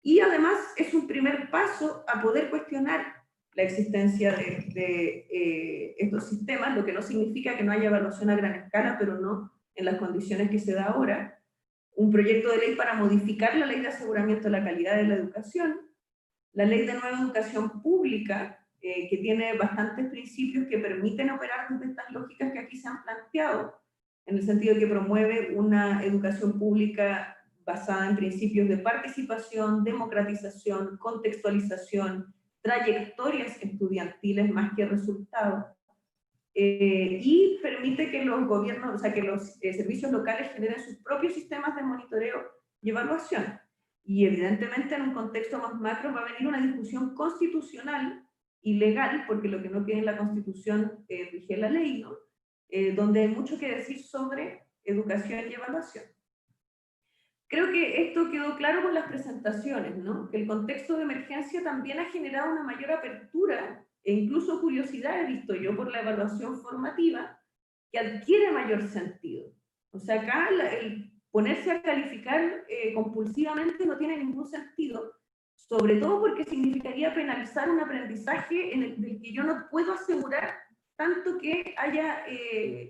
Y además es un primer paso a poder cuestionar la existencia de estos sistemas, lo que no significa que no haya evaluación a gran escala, pero no en las condiciones que se da ahora. Un proyecto de ley para modificar la ley de aseguramiento de la calidad de la educación, la ley de nueva educación pública, que tiene bastantes principios que permiten operar desde estas lógicas que aquí se han planteado, en el sentido de que promueve una educación pública basada en principios de participación, democratización, contextualización, trayectorias estudiantiles más que resultados, y permite que los gobiernos, o sea, que los servicios locales generen sus propios sistemas de monitoreo y evaluación. Y evidentemente en un contexto más macro va a venir una discusión constitucional y legal, porque lo que no tiene la Constitución rige la ley, ¿no? Donde hay mucho que decir sobre educación y evaluación. Creo que esto quedó claro con las presentaciones, ¿no? Que el contexto de emergencia también ha generado una mayor apertura e incluso curiosidad, he visto yo, por la evaluación formativa, que adquiere mayor sentido. O sea, acá el ponerse a calificar compulsivamente no tiene ningún sentido, sobre todo porque significaría penalizar un aprendizaje en el que yo no puedo asegurar tanto que haya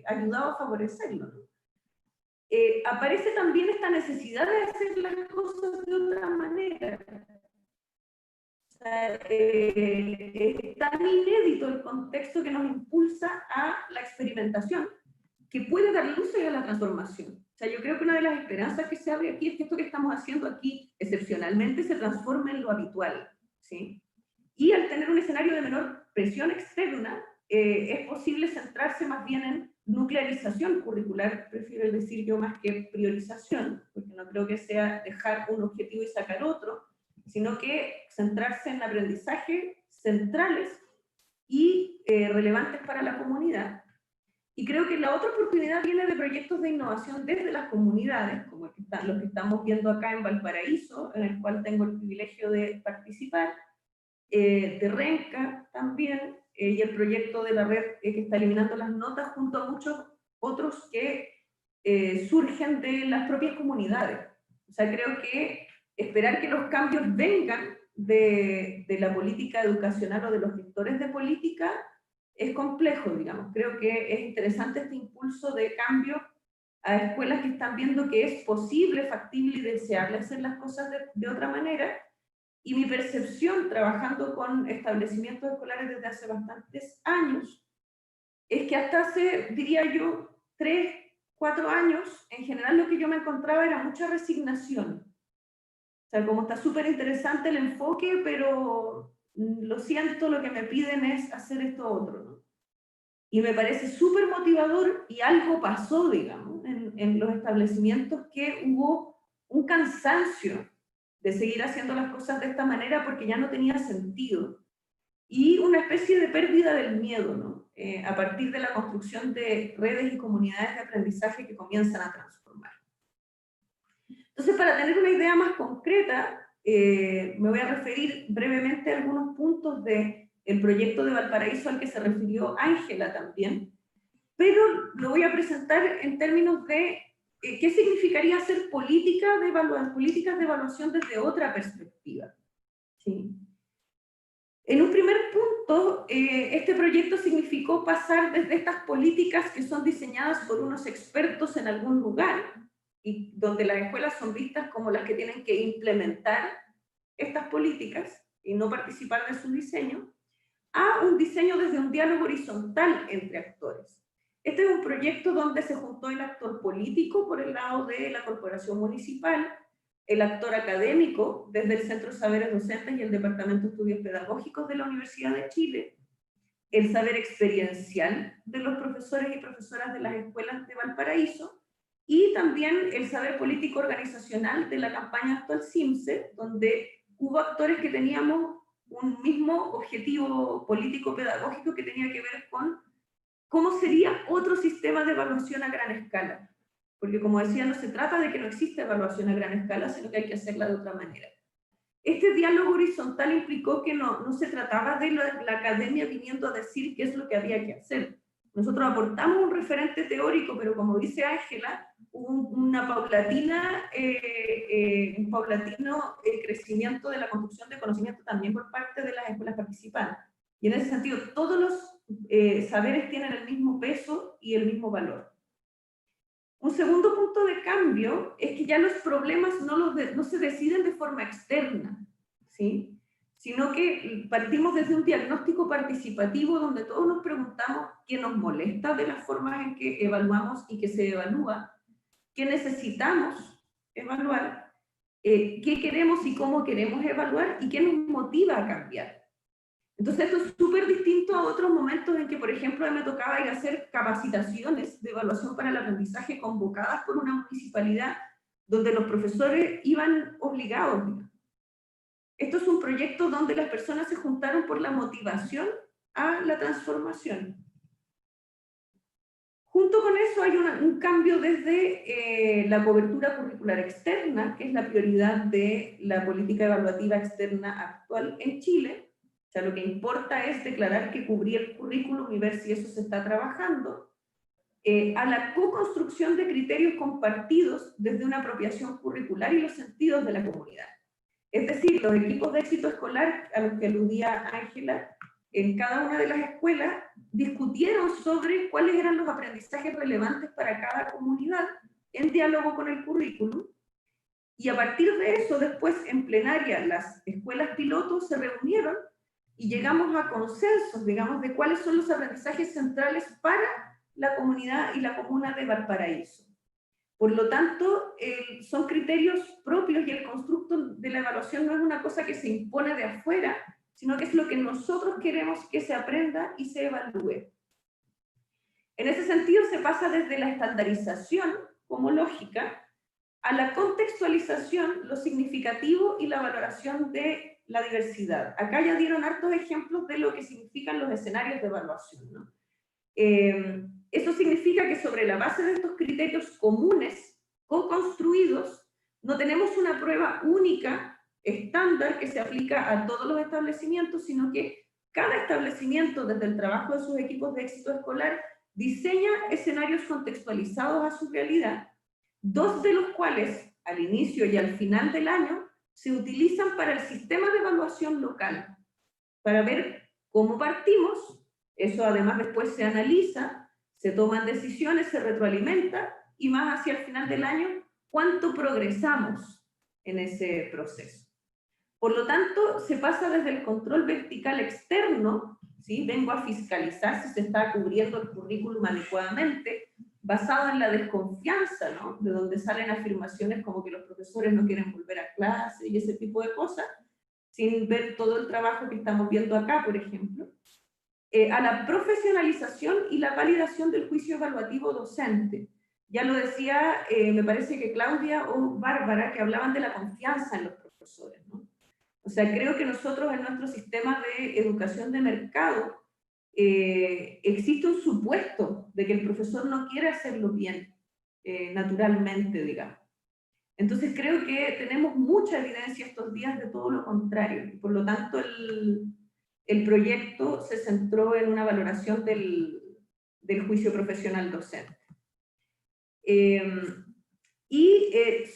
ayudado a favorecerlo, ¿no? Aparece también esta necesidad de hacer las cosas de otra manera. O sea, es tan inédito el contexto que nos impulsa a la experimentación, que puede dar luces a la transformación. O sea, yo creo que una de las esperanzas que se abre aquí es que esto que estamos haciendo aquí, excepcionalmente, se transforme en lo habitual, ¿sí? Y al tener un escenario de menor presión externa, es posible centrarse más bien en nuclearización curricular, prefiero decir yo más que priorización, porque no creo que sea dejar un objetivo y sacar otro, sino que centrarse en aprendizajes centrales y relevantes para la comunidad. Y creo que la otra oportunidad viene de proyectos de innovación desde las comunidades, como los que estamos viendo acá en Valparaíso, en el cual tengo el privilegio de participar, de Renca también, y el proyecto de la red que está eliminando las notas, junto a muchos otros que surgen de las propias comunidades. O sea, creo que esperar que los cambios vengan de la política educacional o de los gestores de política es complejo, digamos. Creo que es interesante este impulso de cambio a escuelas que están viendo que es posible, factible y deseable hacer las cosas de otra manera. Y mi percepción, trabajando con establecimientos escolares desde hace bastantes años, es que hasta hace, diría yo, 3, 4 años, en general lo que yo me encontraba era mucha resignación. O sea, como está súper interesante el enfoque, pero lo siento, lo que me piden es hacer esto otro, ¿no? Y me parece súper motivador, y algo pasó, digamos, en los establecimientos, que hubo un cansancio de seguir haciendo las cosas de esta manera porque ya no tenía sentido, y una especie de pérdida del miedo, ¿no? A partir de la construcción de redes y comunidades de aprendizaje que comienzan a transformar. Entonces, para tener una idea más concreta, me voy a referir brevemente a algunos puntos del proyecto de Valparaíso al que se refirió Ángela también, pero lo voy a presentar en términos de qué significaría hacer políticas de evaluación desde otra perspectiva. ¿Sí? En un primer punto, este proyecto significó pasar desde estas políticas que son diseñadas por unos expertos en algún lugar, y donde las escuelas son vistas como las que tienen que implementar estas políticas y no participar de su diseño, a un diseño desde un diálogo horizontal entre actores. Este es un proyecto donde se juntó el actor político por el lado de la corporación municipal, el actor académico desde el Centro de Saberes Docentes y el Departamento de Estudios Pedagógicos de la Universidad de Chile, el saber experiencial de los profesores y profesoras de las escuelas de Valparaíso, y también el saber político organizacional de la campaña actual CIMSE, donde hubo actores que teníamos un mismo objetivo político-pedagógico que tenía que ver con cómo sería otro sistema de evaluación a gran escala. Porque, como decía, no se trata de que no exista evaluación a gran escala, sino que hay que hacerla de otra manera. Este diálogo horizontal implicó que no se trataba de la academia viniendo a decir qué es lo que había que hacer. Nosotros aportamos un referente teórico, pero como dice Ángela, un paulatino crecimiento de la construcción de conocimiento también por parte de las escuelas participantes. Y en ese sentido, todos los saberes tienen el mismo peso y el mismo valor. Un segundo punto de cambio es que ya los problemas no se deciden de forma externa, ¿sí? Sino que partimos desde un diagnóstico participativo donde todos nos preguntamos qué nos molesta de las formas en que evaluamos y que se evalúa, qué necesitamos evaluar, qué queremos y cómo queremos evaluar y qué nos motiva a cambiar. Entonces esto es súper distinto a otros momentos en que, por ejemplo, me tocaba ir a hacer capacitaciones de evaluación para el aprendizaje convocadas por una municipalidad donde los profesores iban obligados. Esto es un proyecto donde las personas se juntaron por la motivación a la transformación. Junto con eso hay un cambio desde la cobertura curricular externa, que es la prioridad de la política evaluativa externa actual en Chile. O sea, lo que importa es declarar que cubrí el currículum y ver si eso se está trabajando, a la co-construcción de criterios compartidos desde una apropiación curricular y los sentidos de la comunidad. Es decir, los equipos de éxito escolar a los que aludía Ángela, en cada una de las escuelas discutieron sobre cuáles eran los aprendizajes relevantes para cada comunidad en diálogo con el currículum, y a partir de eso después en plenaria las escuelas pilotos se reunieron y llegamos a consensos, digamos, de cuáles son los aprendizajes centrales para la comunidad y la comuna de Valparaíso. Por lo tanto, son criterios propios y el constructo de la evaluación no es una cosa que se impone de afuera, sino que es lo que nosotros queremos que se aprenda y se evalúe. En ese sentido, se pasa desde la estandarización como lógica a la contextualización, lo significativo y la valoración de la diversidad. Acá ya dieron hartos ejemplos de lo que significan los escenarios de evaluación, ¿no? Eso significa que sobre la base de estos criterios comunes, co-construidos, no tenemos una prueba única, estándar, que se aplica a todos los establecimientos, sino que cada establecimiento, desde el trabajo de sus equipos de éxito escolar, diseña escenarios contextualizados a su realidad, dos de los cuales, al inicio y al final del año, se utilizan para el sistema de evaluación local, para ver cómo partimos. Eso además después se analiza, se toman decisiones, se retroalimenta, y más hacia el final del año, cuánto progresamos en ese proceso. Por lo tanto, se pasa desde el control vertical externo, ¿sí? Vengo a fiscalizar si se está cubriendo el currículum adecuadamente, basado en la desconfianza, ¿no? De donde salen afirmaciones como que los profesores no quieren volver a clase y ese tipo de cosas, sin ver todo el trabajo que estamos viendo acá, por ejemplo. A la profesionalización y la validación del juicio evaluativo docente. Ya lo decía, me parece que Claudia o Bárbara, que hablaban de la confianza en los profesores, ¿no? O sea, creo que nosotros en nuestro sistema de educación de mercado existe un supuesto de que el profesor no quiere hacerlo bien, naturalmente, digamos. Entonces creo que tenemos mucha evidencia estos días de todo lo contrario, y por lo tanto el proyecto se centró en una valoración del juicio profesional docente.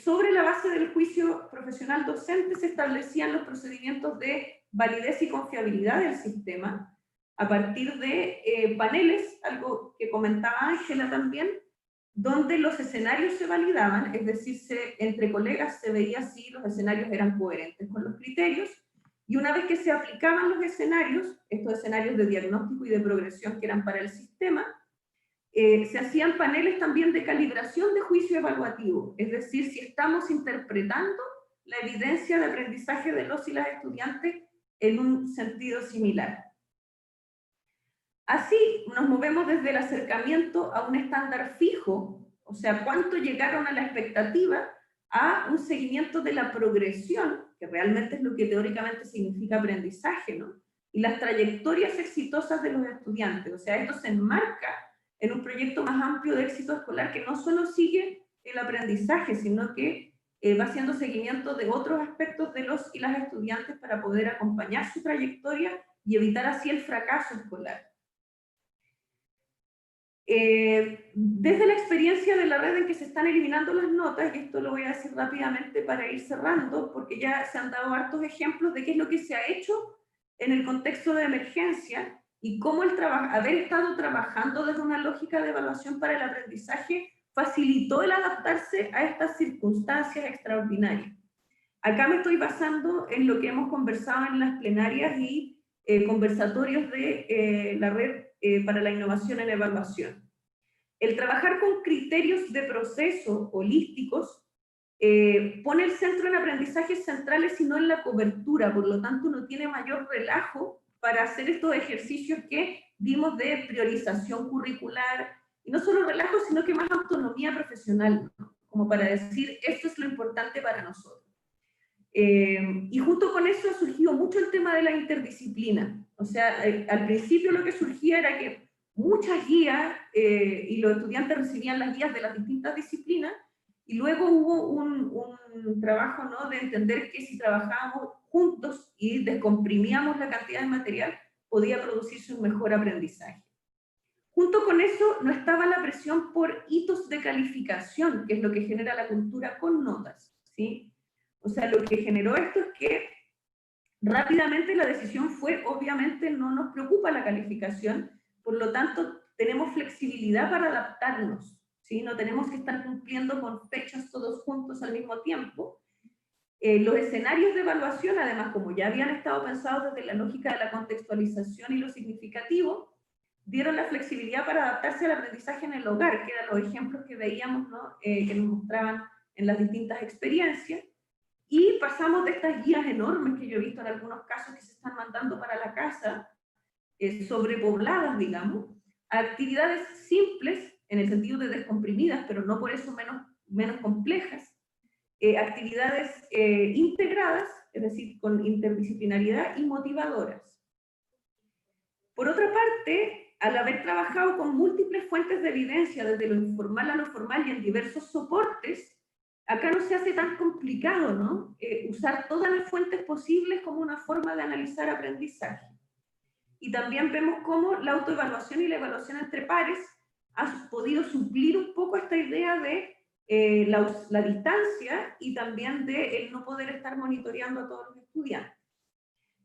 Sobre la base del juicio profesional docente se establecían los procedimientos de validez y confiabilidad del sistema a partir de paneles, algo que comentaba Ángela también, donde los escenarios se validaban, es decir, entre colegas se veía si los escenarios eran coherentes con los criterios, y una vez que se aplicaban los escenarios, estos escenarios de diagnóstico y de progresión que eran para el sistema, se hacían paneles también de calibración de juicio evaluativo, es decir, si estamos interpretando la evidencia de aprendizaje de los y las estudiantes en un sentido similar. Así nos movemos desde el acercamiento a un estándar fijo, o sea, cuánto llegaron a la expectativa, a un seguimiento de la progresión, que realmente es lo que teóricamente significa aprendizaje, ¿no? Y las trayectorias exitosas de los estudiantes, o sea, esto se enmarca en un proyecto más amplio de éxito escolar que no solo sigue el aprendizaje, sino que va haciendo seguimiento de otros aspectos de los y las estudiantes para poder acompañar su trayectoria y evitar así el fracaso escolar. Desde la experiencia de la red en que se están eliminando las notas, y esto lo voy a decir rápidamente para ir cerrando, porque ya se han dado hartos ejemplos de qué es lo que se ha hecho en el contexto de emergencia, y cómo haber estado trabajando desde una lógica de evaluación para el aprendizaje facilitó el adaptarse a estas circunstancias extraordinarias. Acá me estoy basando en lo que hemos conversado en las plenarias y conversatorios de la red para la innovación en evaluación. El trabajar con criterios de proceso holísticos pone el centro en aprendizajes centrales y no en la cobertura, por lo tanto uno tiene mayor relajo para hacer estos ejercicios que vimos de priorización curricular, y no solo relajo, sino que más autonomía profesional, ¿no? Como para decir, esto es lo importante para nosotros. Y junto con eso ha surgido mucho el tema de la interdisciplina. O sea, al principio lo que surgía era que muchas guías, y los estudiantes recibían las guías de las distintas disciplinas, y luego hubo un trabajo, ¿no?, de entender que si trabajábamos juntos y descomprimíamos la cantidad de material, podía producirse un mejor aprendizaje. Junto con eso no estaba la presión por hitos de calificación, que es lo que genera la cultura con notas, ¿sí? O sea, lo que generó esto es que rápidamente la decisión fue, obviamente no nos preocupa la calificación, por lo tanto tenemos flexibilidad para adaptarnos, ¿sí? No tenemos que estar cumpliendo con fechas todos juntos al mismo tiempo. Los escenarios de evaluación, además, como ya habían estado pensados desde la lógica de la contextualización y lo significativo, dieron la flexibilidad para adaptarse al aprendizaje en el hogar, que eran los ejemplos que veíamos, ¿no?, que nos mostraban en las distintas experiencias. Y pasamos de estas guías enormes que yo he visto en algunos casos que se están mandando para la casa, sobrepobladas, digamos, a actividades simples, en el sentido de descomprimidas, pero no por eso menos complejas, actividades integradas, es decir, con interdisciplinariedad y motivadoras. Por otra parte, al haber trabajado con múltiples fuentes de evidencia, desde lo informal a lo formal y en diversos soportes, acá no se hace tan complicado, ¿no?, usar todas las fuentes posibles como una forma de analizar aprendizaje. Y también vemos cómo la autoevaluación y la evaluación entre pares ha podido suplir un poco esta idea de la distancia y también de el no poder estar monitoreando a todos los estudiantes.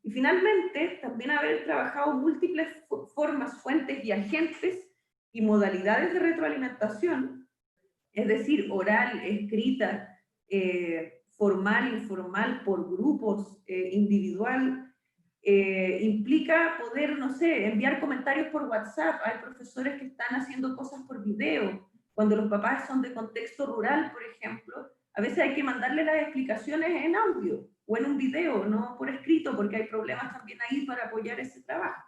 Y finalmente, también haber trabajado múltiples formas, fuentes y agentes y modalidades de retroalimentación, es decir, oral, escrita, formal, informal, por grupos, individual, implica poder, no sé, enviar comentarios por WhatsApp. Hay profesores que están haciendo cosas por video. Cuando los papás son de contexto rural, por ejemplo, a veces hay que mandarle las explicaciones en audio o en un video, no por escrito, porque hay problemas también ahí para apoyar ese trabajo.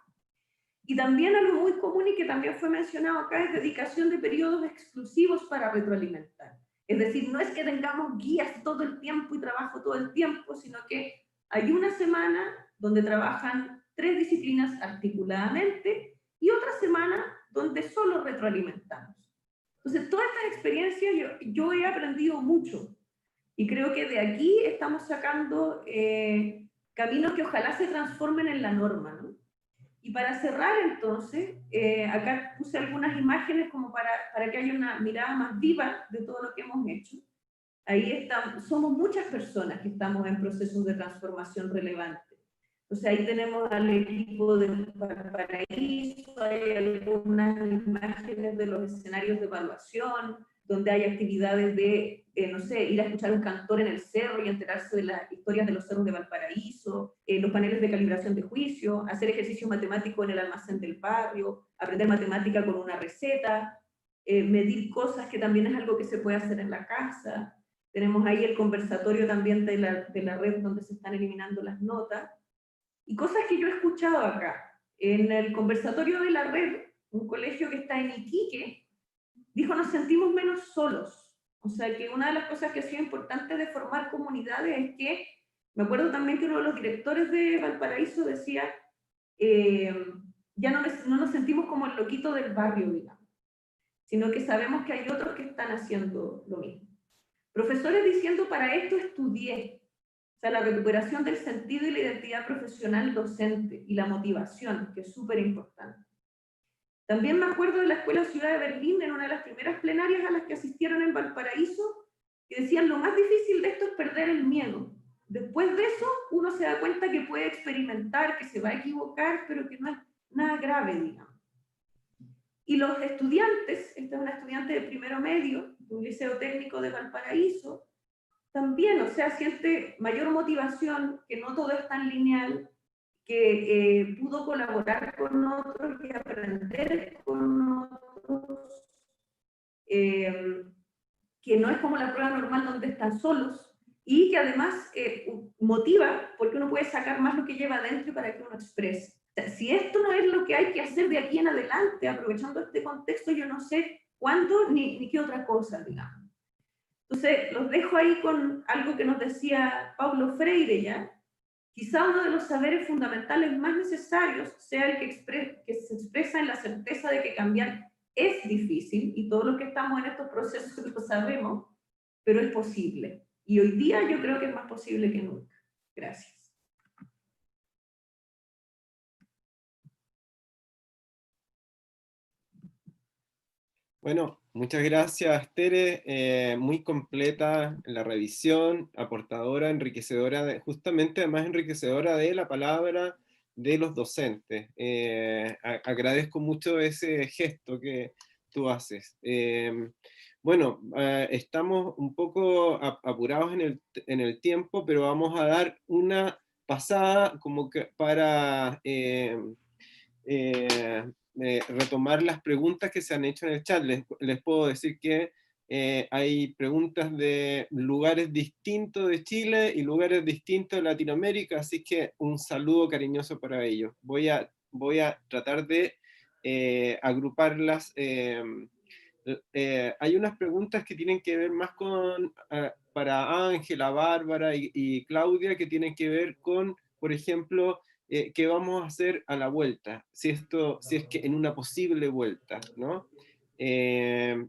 Y también algo muy común y que también fue mencionado acá es dedicación de periodos exclusivos para retroalimentar. Es decir, no es que tengamos guías todo el tiempo y trabajo todo el tiempo, sino que hay una semana donde trabajan 3 disciplinas articuladamente y otra semana donde solo retroalimentamos. Entonces, todas estas experiencias yo he aprendido mucho. Y creo que de aquí estamos sacando caminos que ojalá se transformen en la norma, ¿no? Y para cerrar entonces, acá puse algunas imágenes como para que haya una mirada más viva de todo lo que hemos hecho. Ahí estamos, somos muchas personas que estamos en procesos de transformación relevante. O sea, ahí tenemos al equipo de Valparaíso, hay algunas imágenes de los escenarios de evaluación, donde hay actividades de, no sé, ir a escuchar a un cantor en el cerro y enterarse de las historias de los cerros de Valparaíso, los paneles de calibración de juicio, hacer ejercicio matemático en el almacén del barrio, aprender matemática con una receta, medir cosas, que también es algo que se puede hacer en la casa. Tenemos ahí el conversatorio también de la red donde se están eliminando las notas. Y cosas que yo he escuchado acá. En el conversatorio de la red, un colegio que está en Iquique, dijo, nos sentimos menos solos. O sea, que una de las cosas que ha sido importante de formar comunidades es que, me acuerdo también que uno de los directores de Valparaíso decía, ya no nos sentimos como el loquito del barrio, digamos, sino que sabemos que hay otros que están haciendo lo mismo. Profesores diciendo, para esto estudié. O sea, la recuperación del sentido y la identidad profesional docente y la motivación, que es súper importante. También me acuerdo de la Escuela Ciudad de Berlín, en una de las primeras plenarias a las que asistieron en Valparaíso, que decían, lo más difícil de esto es perder el miedo. Después de eso, uno se da cuenta que puede experimentar, que se va a equivocar, pero que no es nada grave, digamos. Y los estudiantes, esta es una estudiante de primero medio, de un liceo técnico de Valparaíso, también, o sea, siente mayor motivación, que no todo es tan lineal, que pudo colaborar con otros y aprender con otros, que no es como la prueba normal donde están solos, y que además motiva, porque uno puede sacar más lo que lleva adentro para que uno exprese. O sea, si esto no es lo que hay que hacer de aquí en adelante, aprovechando este contexto, yo no sé cuándo ni qué otra cosa, digamos. Entonces, los dejo ahí con algo que nos decía Paulo Freire ya. Quizá uno de los saberes fundamentales más necesarios sea el que se expresa en la certeza de que cambiar es difícil, y todos los que estamos en estos procesos lo sabemos, pero es posible. Y hoy día yo creo que es más posible que nunca. Gracias. Bueno, muchas gracias, Tere. Muy completa la revisión, aportadora, enriquecedora, justamente además enriquecedora de la palabra de los docentes. Agradezco mucho ese gesto que tú haces. Bueno, estamos un poco apurados en el tiempo, pero vamos a dar una pasada como que para retomar las preguntas que se han hecho en el chat. Les puedo decir que hay preguntas de lugares distintos de Chile y lugares distintos de Latinoamérica, así que un saludo cariñoso para ellos. Voy a tratar de agruparlas. Hay unas preguntas que tienen que ver más con, para Ángela, Bárbara y Claudia, que tienen que ver con, por ejemplo, qué vamos a hacer a la vuelta, si es que en una posible vuelta, ¿no?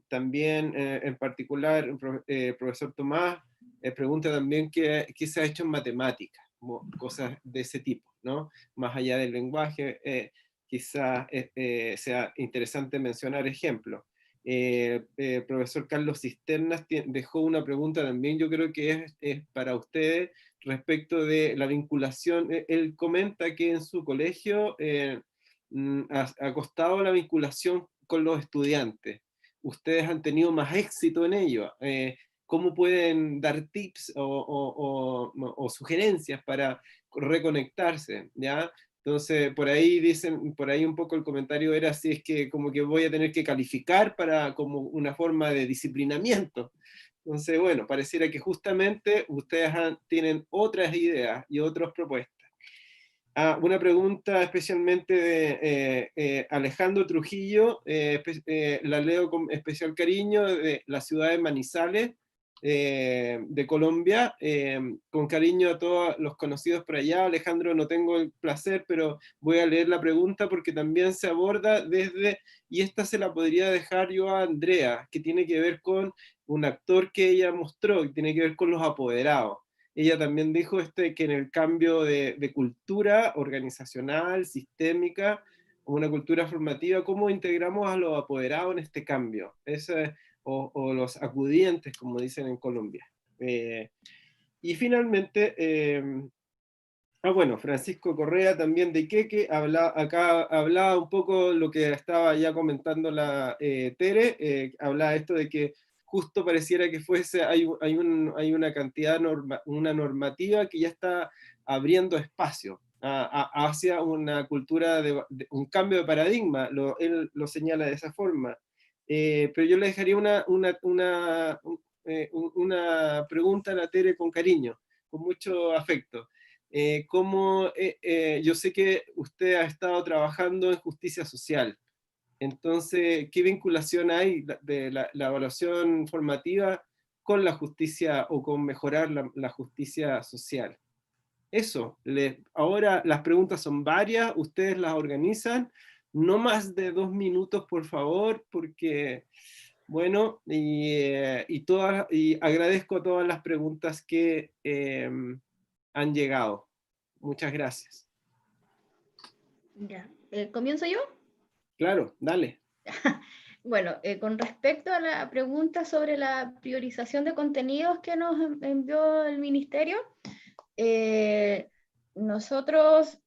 También, en particular, el profesor Tomás pregunta también qué se ha hecho en matemáticas, cosas de ese tipo, ¿no? Más allá del lenguaje, quizás sea interesante mencionar ejemplos. Profesor Carlos Cisternas dejó una pregunta también, yo creo que es para ustedes, respecto de la vinculación. Él comenta que en su colegio ha costado la vinculación con los estudiantes. Ustedes han tenido más éxito en ello. ¿Cómo pueden dar tips o sugerencias para reconectarse? ¿Ya? Entonces, por ahí dicen, por ahí un poco el comentario era si es que como que voy a tener que calificar para como una forma de disciplinamiento. Entonces, bueno, pareciera que justamente ustedes tienen otras ideas y otras propuestas. Una pregunta especialmente de Alejandro Trujillo, la leo con especial cariño, de la ciudad de Manizales. de Colombia. Con cariño a todos los conocidos por allá. Alejandro, no tengo el placer, pero voy a leer la pregunta porque también se aborda desde, y esta se la podría dejar yo a Andrea, que tiene que ver con un actor que ella mostró, que tiene que ver con los apoderados. Ella también dijo que en el cambio de cultura organizacional, sistémica, una cultura formativa, ¿cómo integramos a los apoderados en este cambio? O los acudientes, como dicen en Colombia. Y finalmente, bueno, Francisco Correa también de Iquique, hablaba un poco lo que estaba ya comentando la Tere, hablaba esto de que justo pareciera que hay una cantidad, una normativa que ya está abriendo espacio hacia una cultura, un cambio de paradigma, él lo señala de esa forma. Pero yo le dejaría una pregunta a la Tere con cariño, con mucho afecto. Yo sé que usted ha estado trabajando en justicia social, entonces, ¿qué vinculación hay de la evaluación formativa con la justicia o con mejorar la justicia social? Eso, ahora las preguntas son varias, ustedes las organizan, no más de 2 minutos, por favor, porque, bueno, y agradezco todas las preguntas que han llegado. Muchas gracias. Ya. ¿Comienzo yo? Claro, dale. Bueno, con respecto a la pregunta sobre la priorización de contenidos que nos envió el Ministerio, nosotros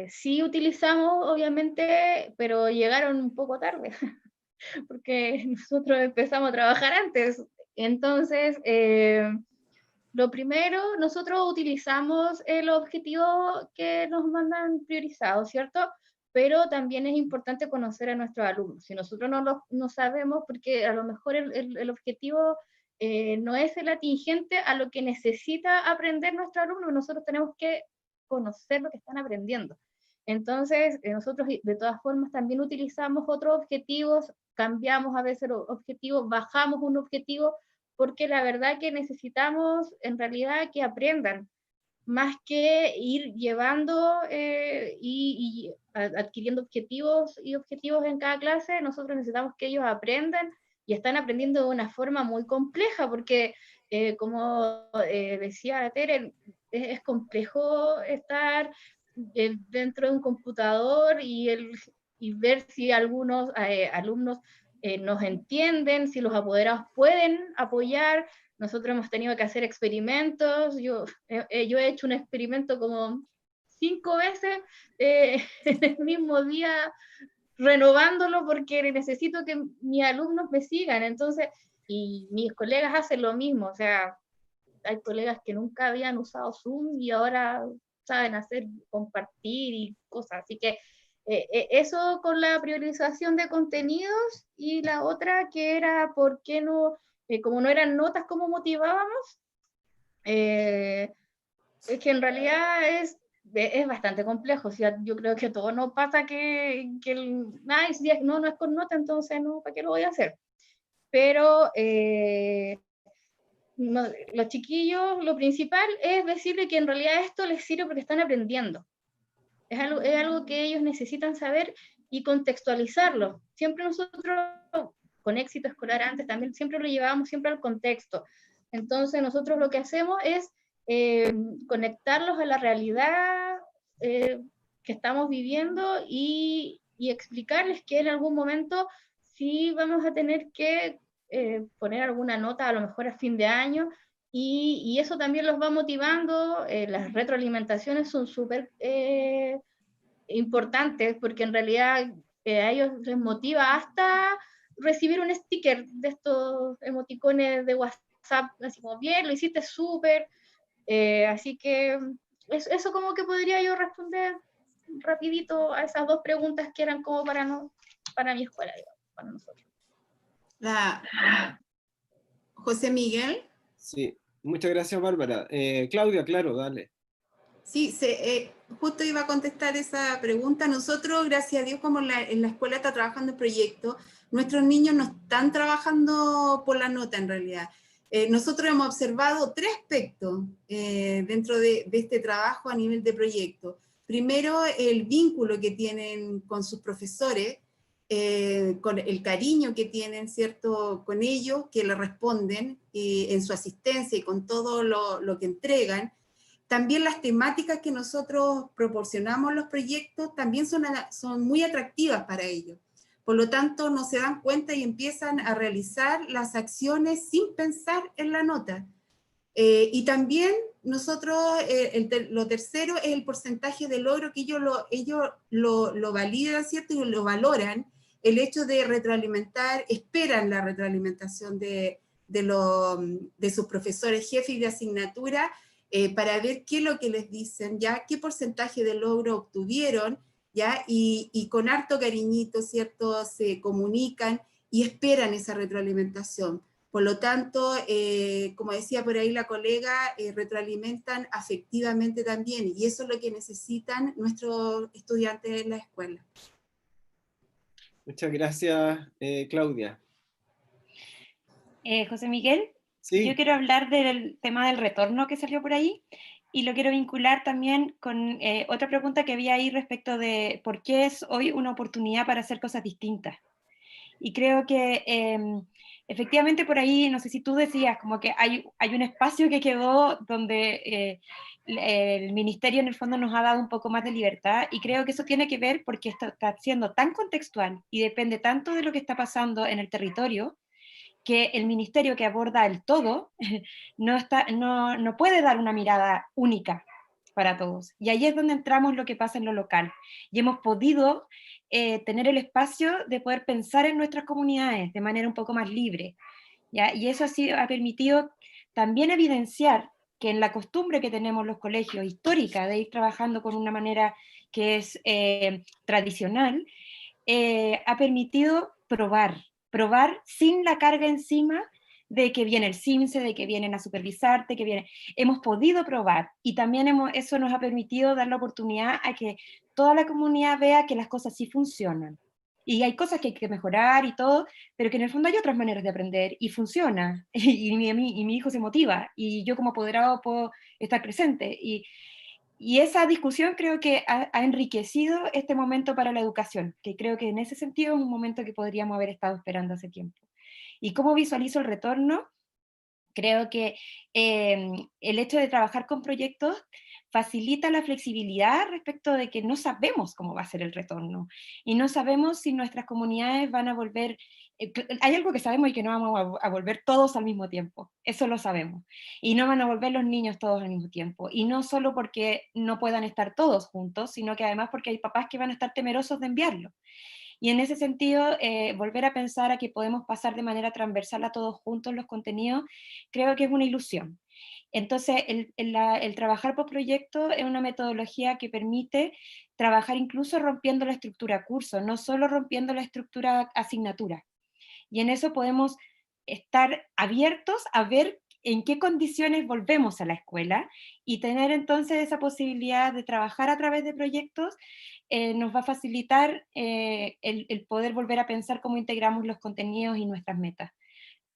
sí utilizamos, obviamente, pero llegaron un poco tarde, porque nosotros empezamos a trabajar antes. Entonces, lo primero, nosotros utilizamos el objetivo que nos mandan priorizado, ¿cierto? Pero también es importante conocer a nuestros alumnos. Si nosotros no sabemos, porque a lo mejor el objetivo no es el atingente a lo que necesita aprender nuestro alumno, nosotros tenemos que conocer lo que están aprendiendo. Entonces, nosotros de todas formas también utilizamos otros objetivos, cambiamos a veces los objetivos, bajamos un objetivo, porque la verdad que necesitamos en realidad que aprendan, más que ir llevando y adquiriendo objetivos en cada clase. Nosotros necesitamos que ellos aprendan y están aprendiendo de una forma muy compleja, porque como decía Tere, es complejo estar dentro de un computador y ver si algunos alumnos nos entienden, si los apoderados pueden apoyar. Nosotros hemos tenido que hacer experimentos. Yo he hecho un experimento como 5 veces en el mismo día, renovándolo porque necesito que mis alumnos me sigan. Entonces, y mis colegas hacen lo mismo. O sea, hay colegas que nunca habían usado Zoom y ahora saben hacer, compartir y cosas. Así que eso con la priorización de contenidos. Y la otra que era, ¿por qué no? Como no eran notas, ¿cómo motivábamos? Es que en realidad es bastante complejo. O sea, yo creo que todo nos pasa que no es con nota, entonces no, ¿para qué lo voy a hacer? Pero los chiquillos, lo principal es decirle que en realidad esto les sirve porque están aprendiendo. Es algo que ellos necesitan saber y contextualizarlo. Siempre nosotros, con éxito escolar antes, también siempre lo llevábamos siempre al contexto. Entonces nosotros lo que hacemos es conectarlos a la realidad que estamos viviendo y explicarles que en algún momento sí vamos a tener que poner alguna nota, a lo mejor a fin de año, y eso también los va motivando. Las retroalimentaciones son súper importantes, porque en realidad a ellos les motiva hasta recibir un sticker de estos emoticones de WhatsApp, así como, bien, lo hiciste súper. Así que eso como que podría yo responder rapidito a esas 2 preguntas que eran como para mi escuela, digamos, para nosotros. José Miguel. Sí, muchas gracias, Bárbara. Claudia, claro, dale. Sí, justo iba a contestar esa pregunta. Nosotros, gracias a Dios, como en la escuela está trabajando el proyecto, nuestros niños no están trabajando por la nota en realidad. nosotros hemos observado 3 aspectos dentro de este trabajo a nivel de proyecto. Primero, el vínculo que tienen con sus profesores, con el cariño que tienen, ¿cierto?, con ellos, que le responden en su asistencia y con todo lo que entregan. También las temáticas que nosotros proporcionamos en los proyectos también son muy atractivas para ellos. Por lo tanto, no se dan cuenta y empiezan a realizar las acciones sin pensar en la nota. Y también nosotros, lo tercero es el porcentaje de logro que ellos lo validan, ¿cierto? Y lo valoran, el hecho de retroalimentar, esperan la retroalimentación de sus profesores jefes de asignatura para ver qué es lo que les dicen, ya qué porcentaje de logro obtuvieron, ¿ya? Y con harto cariñito, ¿cierto?, se comunican y esperan esa retroalimentación. Por lo tanto, como decía por ahí la colega, retroalimentan afectivamente también, y eso es lo que necesitan nuestros estudiantes en la escuela. Muchas gracias, Claudia. José Miguel, Sí. yo quiero hablar del tema del retorno que salió por ahí, y lo quiero vincular también con otra pregunta que había ahí respecto de por qué es hoy una oportunidad para hacer cosas distintas. Y creo que efectivamente por ahí, no sé si tú decías, como que hay un espacio que quedó donde el ministerio en el fondo nos ha dado un poco más de libertad, y creo que eso tiene que ver porque está siendo tan contextual y depende tanto de lo que está pasando en el territorio, que el ministerio que aborda el todo no puede dar una mirada única para todos. Y ahí es donde entramos lo que pasa en lo local. Y hemos podido tener el espacio de poder pensar en nuestras comunidades de manera un poco más libre, ¿ya? Y eso ha permitido también evidenciar que en la costumbre que tenemos los colegios histórica de ir trabajando con una manera que es tradicional, ha permitido probar sin la carga encima de que viene el CIMSE, de que vienen a supervisarte, hemos podido probar, y también eso nos ha permitido dar la oportunidad a que toda la comunidad vea que las cosas sí funcionan. Y hay cosas que hay que mejorar y todo, pero que en el fondo hay otras maneras de aprender, y funciona, y mi hijo se motiva, y yo como apoderado puedo estar presente, y esa discusión creo que ha enriquecido este momento para la educación, que creo que en ese sentido es un momento que podríamos haber estado esperando hace tiempo. ¿Y cómo visualizo el retorno? Creo que el hecho de trabajar con proyectos facilita la flexibilidad respecto de que no sabemos cómo va a ser el retorno, y no sabemos si nuestras comunidades van a volver. Hay algo que sabemos, y que no vamos a volver todos al mismo tiempo, eso lo sabemos, y no van a volver los niños todos al mismo tiempo, y no solo porque no puedan estar todos juntos, sino que además porque hay papás que van a estar temerosos de enviarlo. Y en ese sentido, volver a pensar a que podemos pasar de manera transversal a todos juntos los contenidos, creo que es una ilusión. Entonces, el trabajar por proyecto es una metodología que permite trabajar incluso rompiendo la estructura curso, no solo rompiendo la estructura asignatura. Y en eso podemos estar abiertos a ver en qué condiciones volvemos a la escuela, y tener entonces esa posibilidad de trabajar a través de proyectos nos va a facilitar el poder volver a pensar cómo integramos los contenidos y nuestras metas.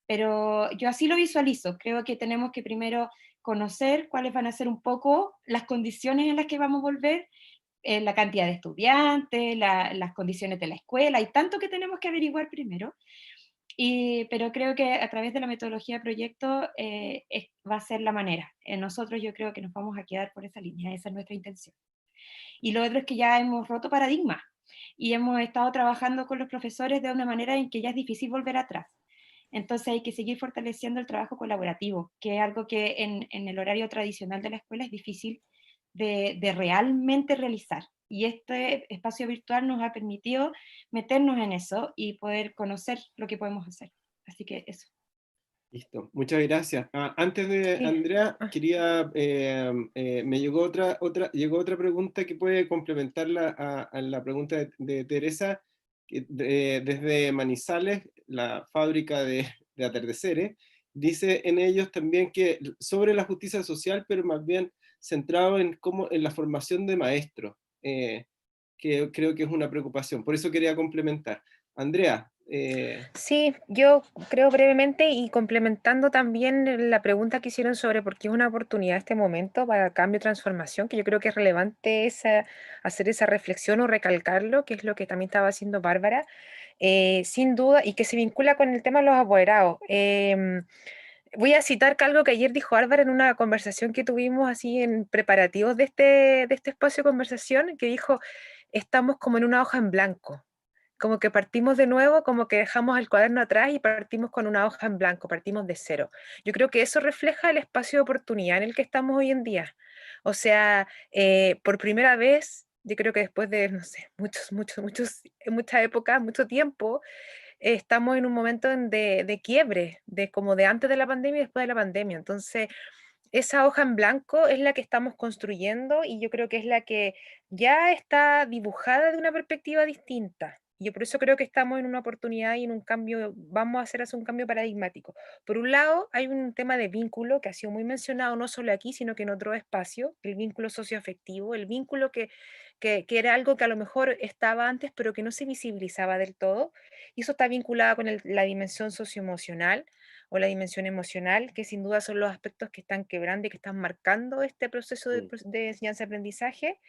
Pero yo así lo visualizo. Creo que tenemos que primero conocer cuáles van a ser un poco las condiciones en las que vamos a volver, la cantidad de estudiantes, las condiciones de la escuela, hay tanto que tenemos que averiguar primero. Pero creo que a través de la metodología de proyecto va a ser la manera. Nosotros yo creo que nos vamos a quedar por esa línea, esa es nuestra intención. Y lo otro es que ya hemos roto paradigmas, y hemos estado trabajando con los profesores de una manera en que ya es difícil volver atrás. Entonces hay que seguir fortaleciendo el trabajo colaborativo, que es algo que en el horario tradicional de la escuela es difícil de realmente realizar. Y este espacio virtual nos ha permitido meternos en eso y poder conocer lo que podemos hacer. Así que eso. Listo, muchas gracias. Antes de Sí. Andrea, quería, me llegó otra pregunta que puede complementar a la pregunta de Teresa, desde Manizales, la fábrica de atardeceres. Dice en ellos también que sobre la justicia social, pero más bien centrado en la formación de maestros, que creo que es una preocupación. Por eso quería complementar. Andrea, Sí, yo creo brevemente y complementando también la pregunta que hicieron sobre por qué es una oportunidad este momento para cambio y transformación, que yo creo que es relevante hacer esa reflexión o recalcarlo, que es lo que también estaba haciendo Bárbara, sin duda, y que se vincula con el tema de los apoderados. Voy a citar algo que ayer dijo Bárbara en una conversación que tuvimos así en preparativos de este espacio de conversación, que dijo, estamos como en una hoja en blanco. Como que partimos de nuevo, como que dejamos el cuaderno atrás y partimos con una hoja en blanco, partimos de cero. Yo creo que eso refleja el espacio de oportunidad en el que estamos hoy en día. O sea, por primera vez, yo creo que después de, no sé, muchas épocas, mucho tiempo, estamos en un momento de quiebre, de como de antes de la pandemia y después de la pandemia. Entonces, esa hoja en blanco es la que estamos construyendo y yo creo que es la que ya está dibujada de una perspectiva distinta. Y yo por eso creo que estamos en una oportunidad y en un cambio, vamos a hacer un cambio paradigmático. Por un lado, hay un tema de vínculo que ha sido muy mencionado no solo aquí, sino que en otro espacio, el vínculo socioafectivo, el vínculo que era algo que a lo mejor estaba antes, pero que no se visibilizaba del todo. Y eso está vinculado con la dimensión socioemocional o la dimensión emocional, que sin duda son los aspectos que están quebrando y que están marcando este proceso de enseñanza-aprendizaje.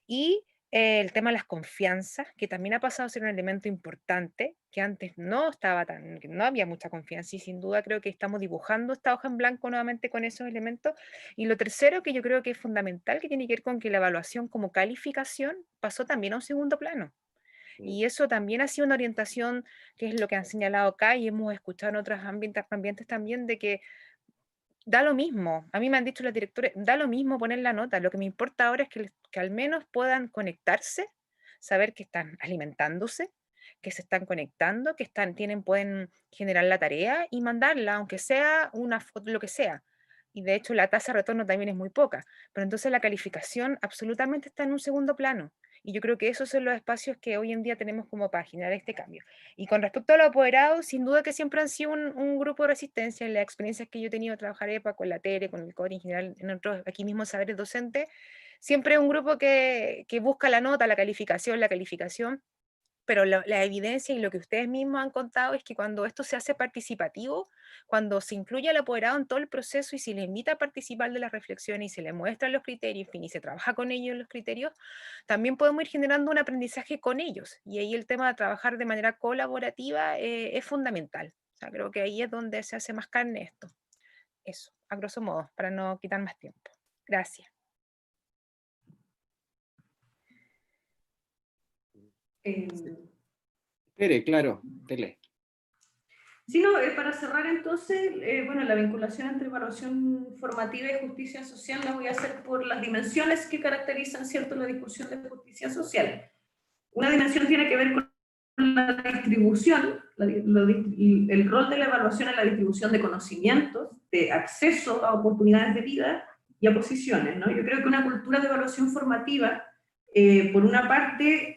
Y el tema de las confianzas, que también ha pasado a ser un elemento importante, que antes no estaba que no había mucha confianza, y sin duda creo que estamos dibujando esta hoja en blanco nuevamente con esos elementos. Y lo tercero que yo creo que es fundamental, que tiene que ver con que la evaluación como calificación pasó también a un segundo plano. Y eso también ha sido una orientación, que es lo que han señalado acá y hemos escuchado en otros ambientes también, de que da lo mismo. A mí me han dicho los directores, da lo mismo poner la nota. Lo que me importa ahora es que al menos puedan conectarse, saber que están alimentándose, que se están conectando, que pueden generar la tarea y mandarla, aunque sea una foto, lo que sea. Y de hecho la tasa de retorno también es muy poca. Pero entonces la calificación absolutamente está en un segundo plano. Y yo creo que esos son los espacios que hoy en día tenemos como para generar este cambio. Y con respecto a los apoderados, sin duda que siempre han sido un grupo de resistencia. En las experiencias que yo he tenido de trabajar EPA, con la TERE, con el CORE en general, en otros, aquí mismo saberes docentes, siempre es un grupo que busca la nota, la calificación, pero la evidencia y lo que ustedes mismos han contado es que cuando esto se hace participativo, cuando se incluye al apoderado en todo el proceso y se le invita a participar de las reflexiones y se le muestran los criterios, en fin, y se trabaja con ellos en los criterios, también podemos ir generando un aprendizaje con ellos. Y ahí el tema de trabajar de manera colaborativa es fundamental. O sea, creo que ahí es donde se hace más carne esto. Eso, a grosso modo, para no quitar más tiempo. Gracias. Tere, claro, Tele. Sí, no, para cerrar entonces, bueno, la vinculación entre evaluación formativa y justicia social la voy a hacer por las dimensiones que caracterizan, ¿cierto?, la discusión de justicia social. Una dimensión tiene que ver con la distribución, el rol de la evaluación en la distribución de conocimientos, de acceso a oportunidades de vida y a posiciones, ¿no? Yo creo que una cultura de evaluación formativa, por una parte,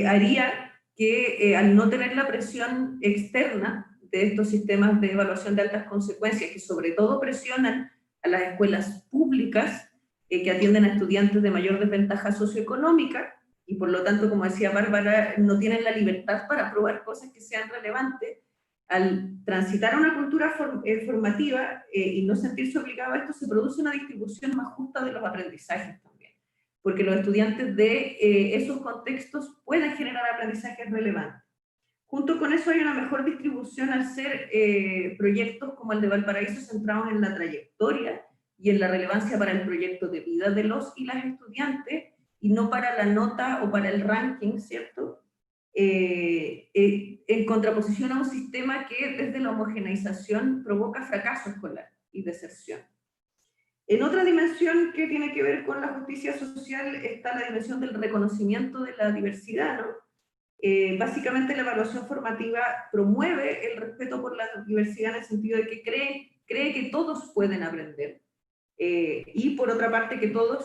haría que al no tener la presión externa de estos sistemas de evaluación de altas consecuencias, que sobre todo presionan a las escuelas públicas, que atienden a estudiantes de mayor desventaja socioeconómica, y por lo tanto, como decía Bárbara, no tienen la libertad para probar cosas que sean relevantes, al transitar a una cultura formativa y no sentirse obligado a esto, se produce una distribución más justa de los aprendizajes también, porque los estudiantes de esos contextos pueden generar aprendizajes relevantes. Junto con eso hay una mejor distribución al ser proyectos como el de Valparaíso centrados en la trayectoria y en la relevancia para el proyecto de vida de los y las estudiantes, y no para la nota o para el ranking, ¿cierto? En contraposición a un sistema que desde la homogeneización provoca fracaso escolar y deserción. En otra dimensión que tiene que ver con la justicia social está la dimensión del reconocimiento de la diversidad, ¿no? Básicamente la evaluación formativa promueve el respeto por la diversidad en el sentido de que cree que todos pueden aprender, y por otra parte que todas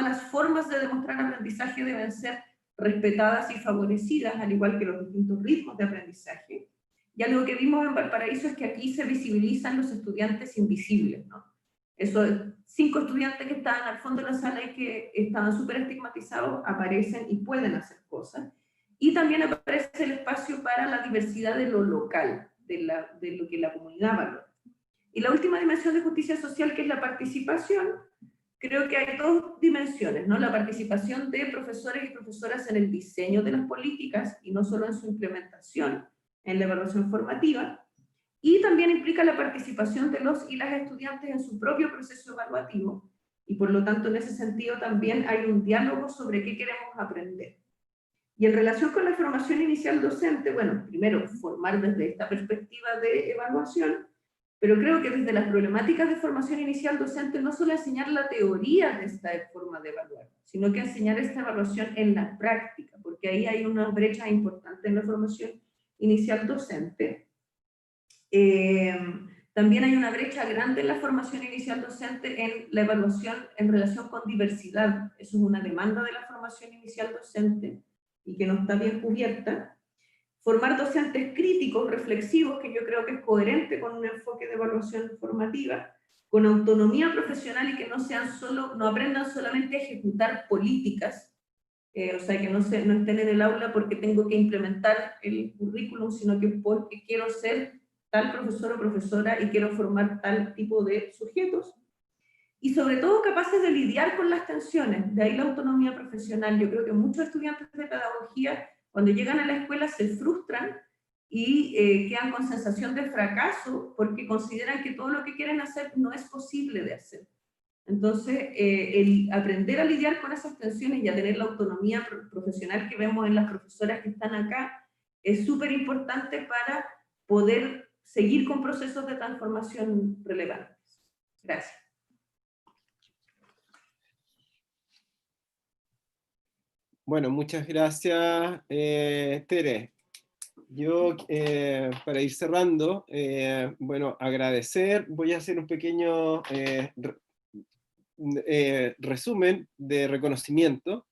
las formas de demostrar aprendizaje deben ser respetadas y favorecidas, al igual que los distintos ritmos de aprendizaje. Y algo que vimos en Valparaíso es que aquí se visibilizan los estudiantes invisibles, ¿no? Esos 5 estudiantes que estaban al fondo de la sala y que estaban súper estigmatizados aparecen y pueden hacer cosas. y también aparece el espacio para la diversidad de lo local, de lo que la comunidad valora. Y la última dimensión de justicia social, que es la participación, creo que hay dos dimensiones, ¿no? La participación de profesores y profesoras en el diseño de las políticas, y no solo en su implementación, en la evaluación formativa, y también implica la participación de los y las estudiantes en su propio proceso evaluativo, y por lo tanto en ese sentido también hay un diálogo sobre qué queremos aprender. Y en relación con la formación inicial docente, bueno, primero formar desde esta perspectiva de evaluación, pero creo que desde las problemáticas de formación inicial docente no solo enseñar la teoría de esta forma de evaluar, sino que enseñar esta evaluación en la práctica, porque ahí hay una brecha importante en la formación inicial docente. También hay una brecha grande en la formación inicial docente en la evaluación en relación con diversidad. Eso es una demanda de la formación inicial docente y que no está bien cubierta. Formar docentes críticos, reflexivos, que yo creo que es coherente con un enfoque de evaluación formativa, con autonomía profesional y que no aprendan solamente a ejecutar políticas, o sea, que no estén en el aula porque tengo que implementar el currículum, sino que porque quiero ser tal profesor o profesora y quiero formar tal tipo de sujetos. Y sobre todo capaces de lidiar con las tensiones, de ahí la autonomía profesional. Yo creo que muchos estudiantes de pedagogía, cuando llegan a la escuela, se frustran y quedan con sensación de fracaso porque consideran que todo lo que quieren hacer no es posible de hacer. Entonces, el aprender a lidiar con esas tensiones y a tener la autonomía profesional que vemos en las profesoras que están acá es súper importante para poder seguir con procesos de transformación relevantes. Gracias. Bueno, muchas gracias, Tere. Yo, para ir cerrando, bueno, agradecer, voy a hacer un pequeño resumen de reconocimiento.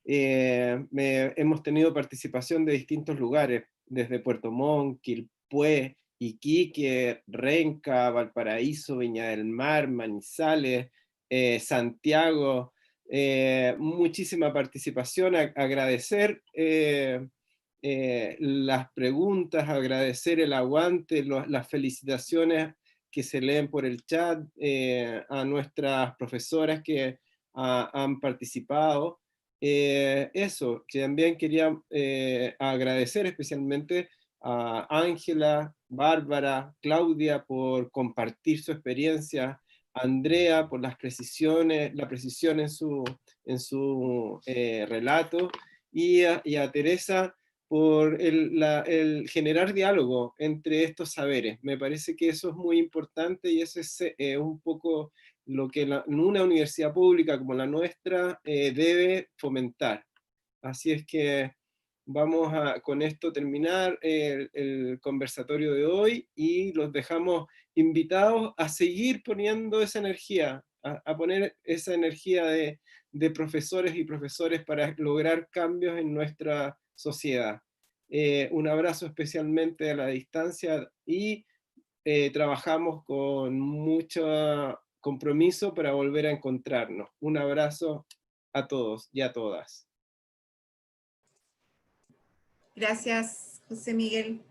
Hemos tenido participación de distintos lugares, desde Puerto Montt, Quilpué, Iquique, Renca, Valparaíso, Viña del Mar, Manizales, Santiago. Muchísima participación, agradecer las preguntas, agradecer el aguante, las felicitaciones que se leen por el chat, a nuestras profesoras que han participado. Eso, que también quería agradecer especialmente a Ángela, Bárbara, Claudia por compartir su experiencia, Andrea por la precisión en su relato, y a Teresa por el generar diálogo entre estos saberes. Me parece que eso es muy importante y eso es un poco lo que una universidad pública como la nuestra debe fomentar. Así es que vamos a con esto terminar el conversatorio de hoy y los dejamos invitados a seguir poniendo esa energía, a poner esa energía de profesores y profesores para lograr cambios en nuestra sociedad. Un abrazo especialmente a la distancia y trabajamos con mucho compromiso para volver a encontrarnos. Un abrazo a todos y a todas. Gracias, José Miguel.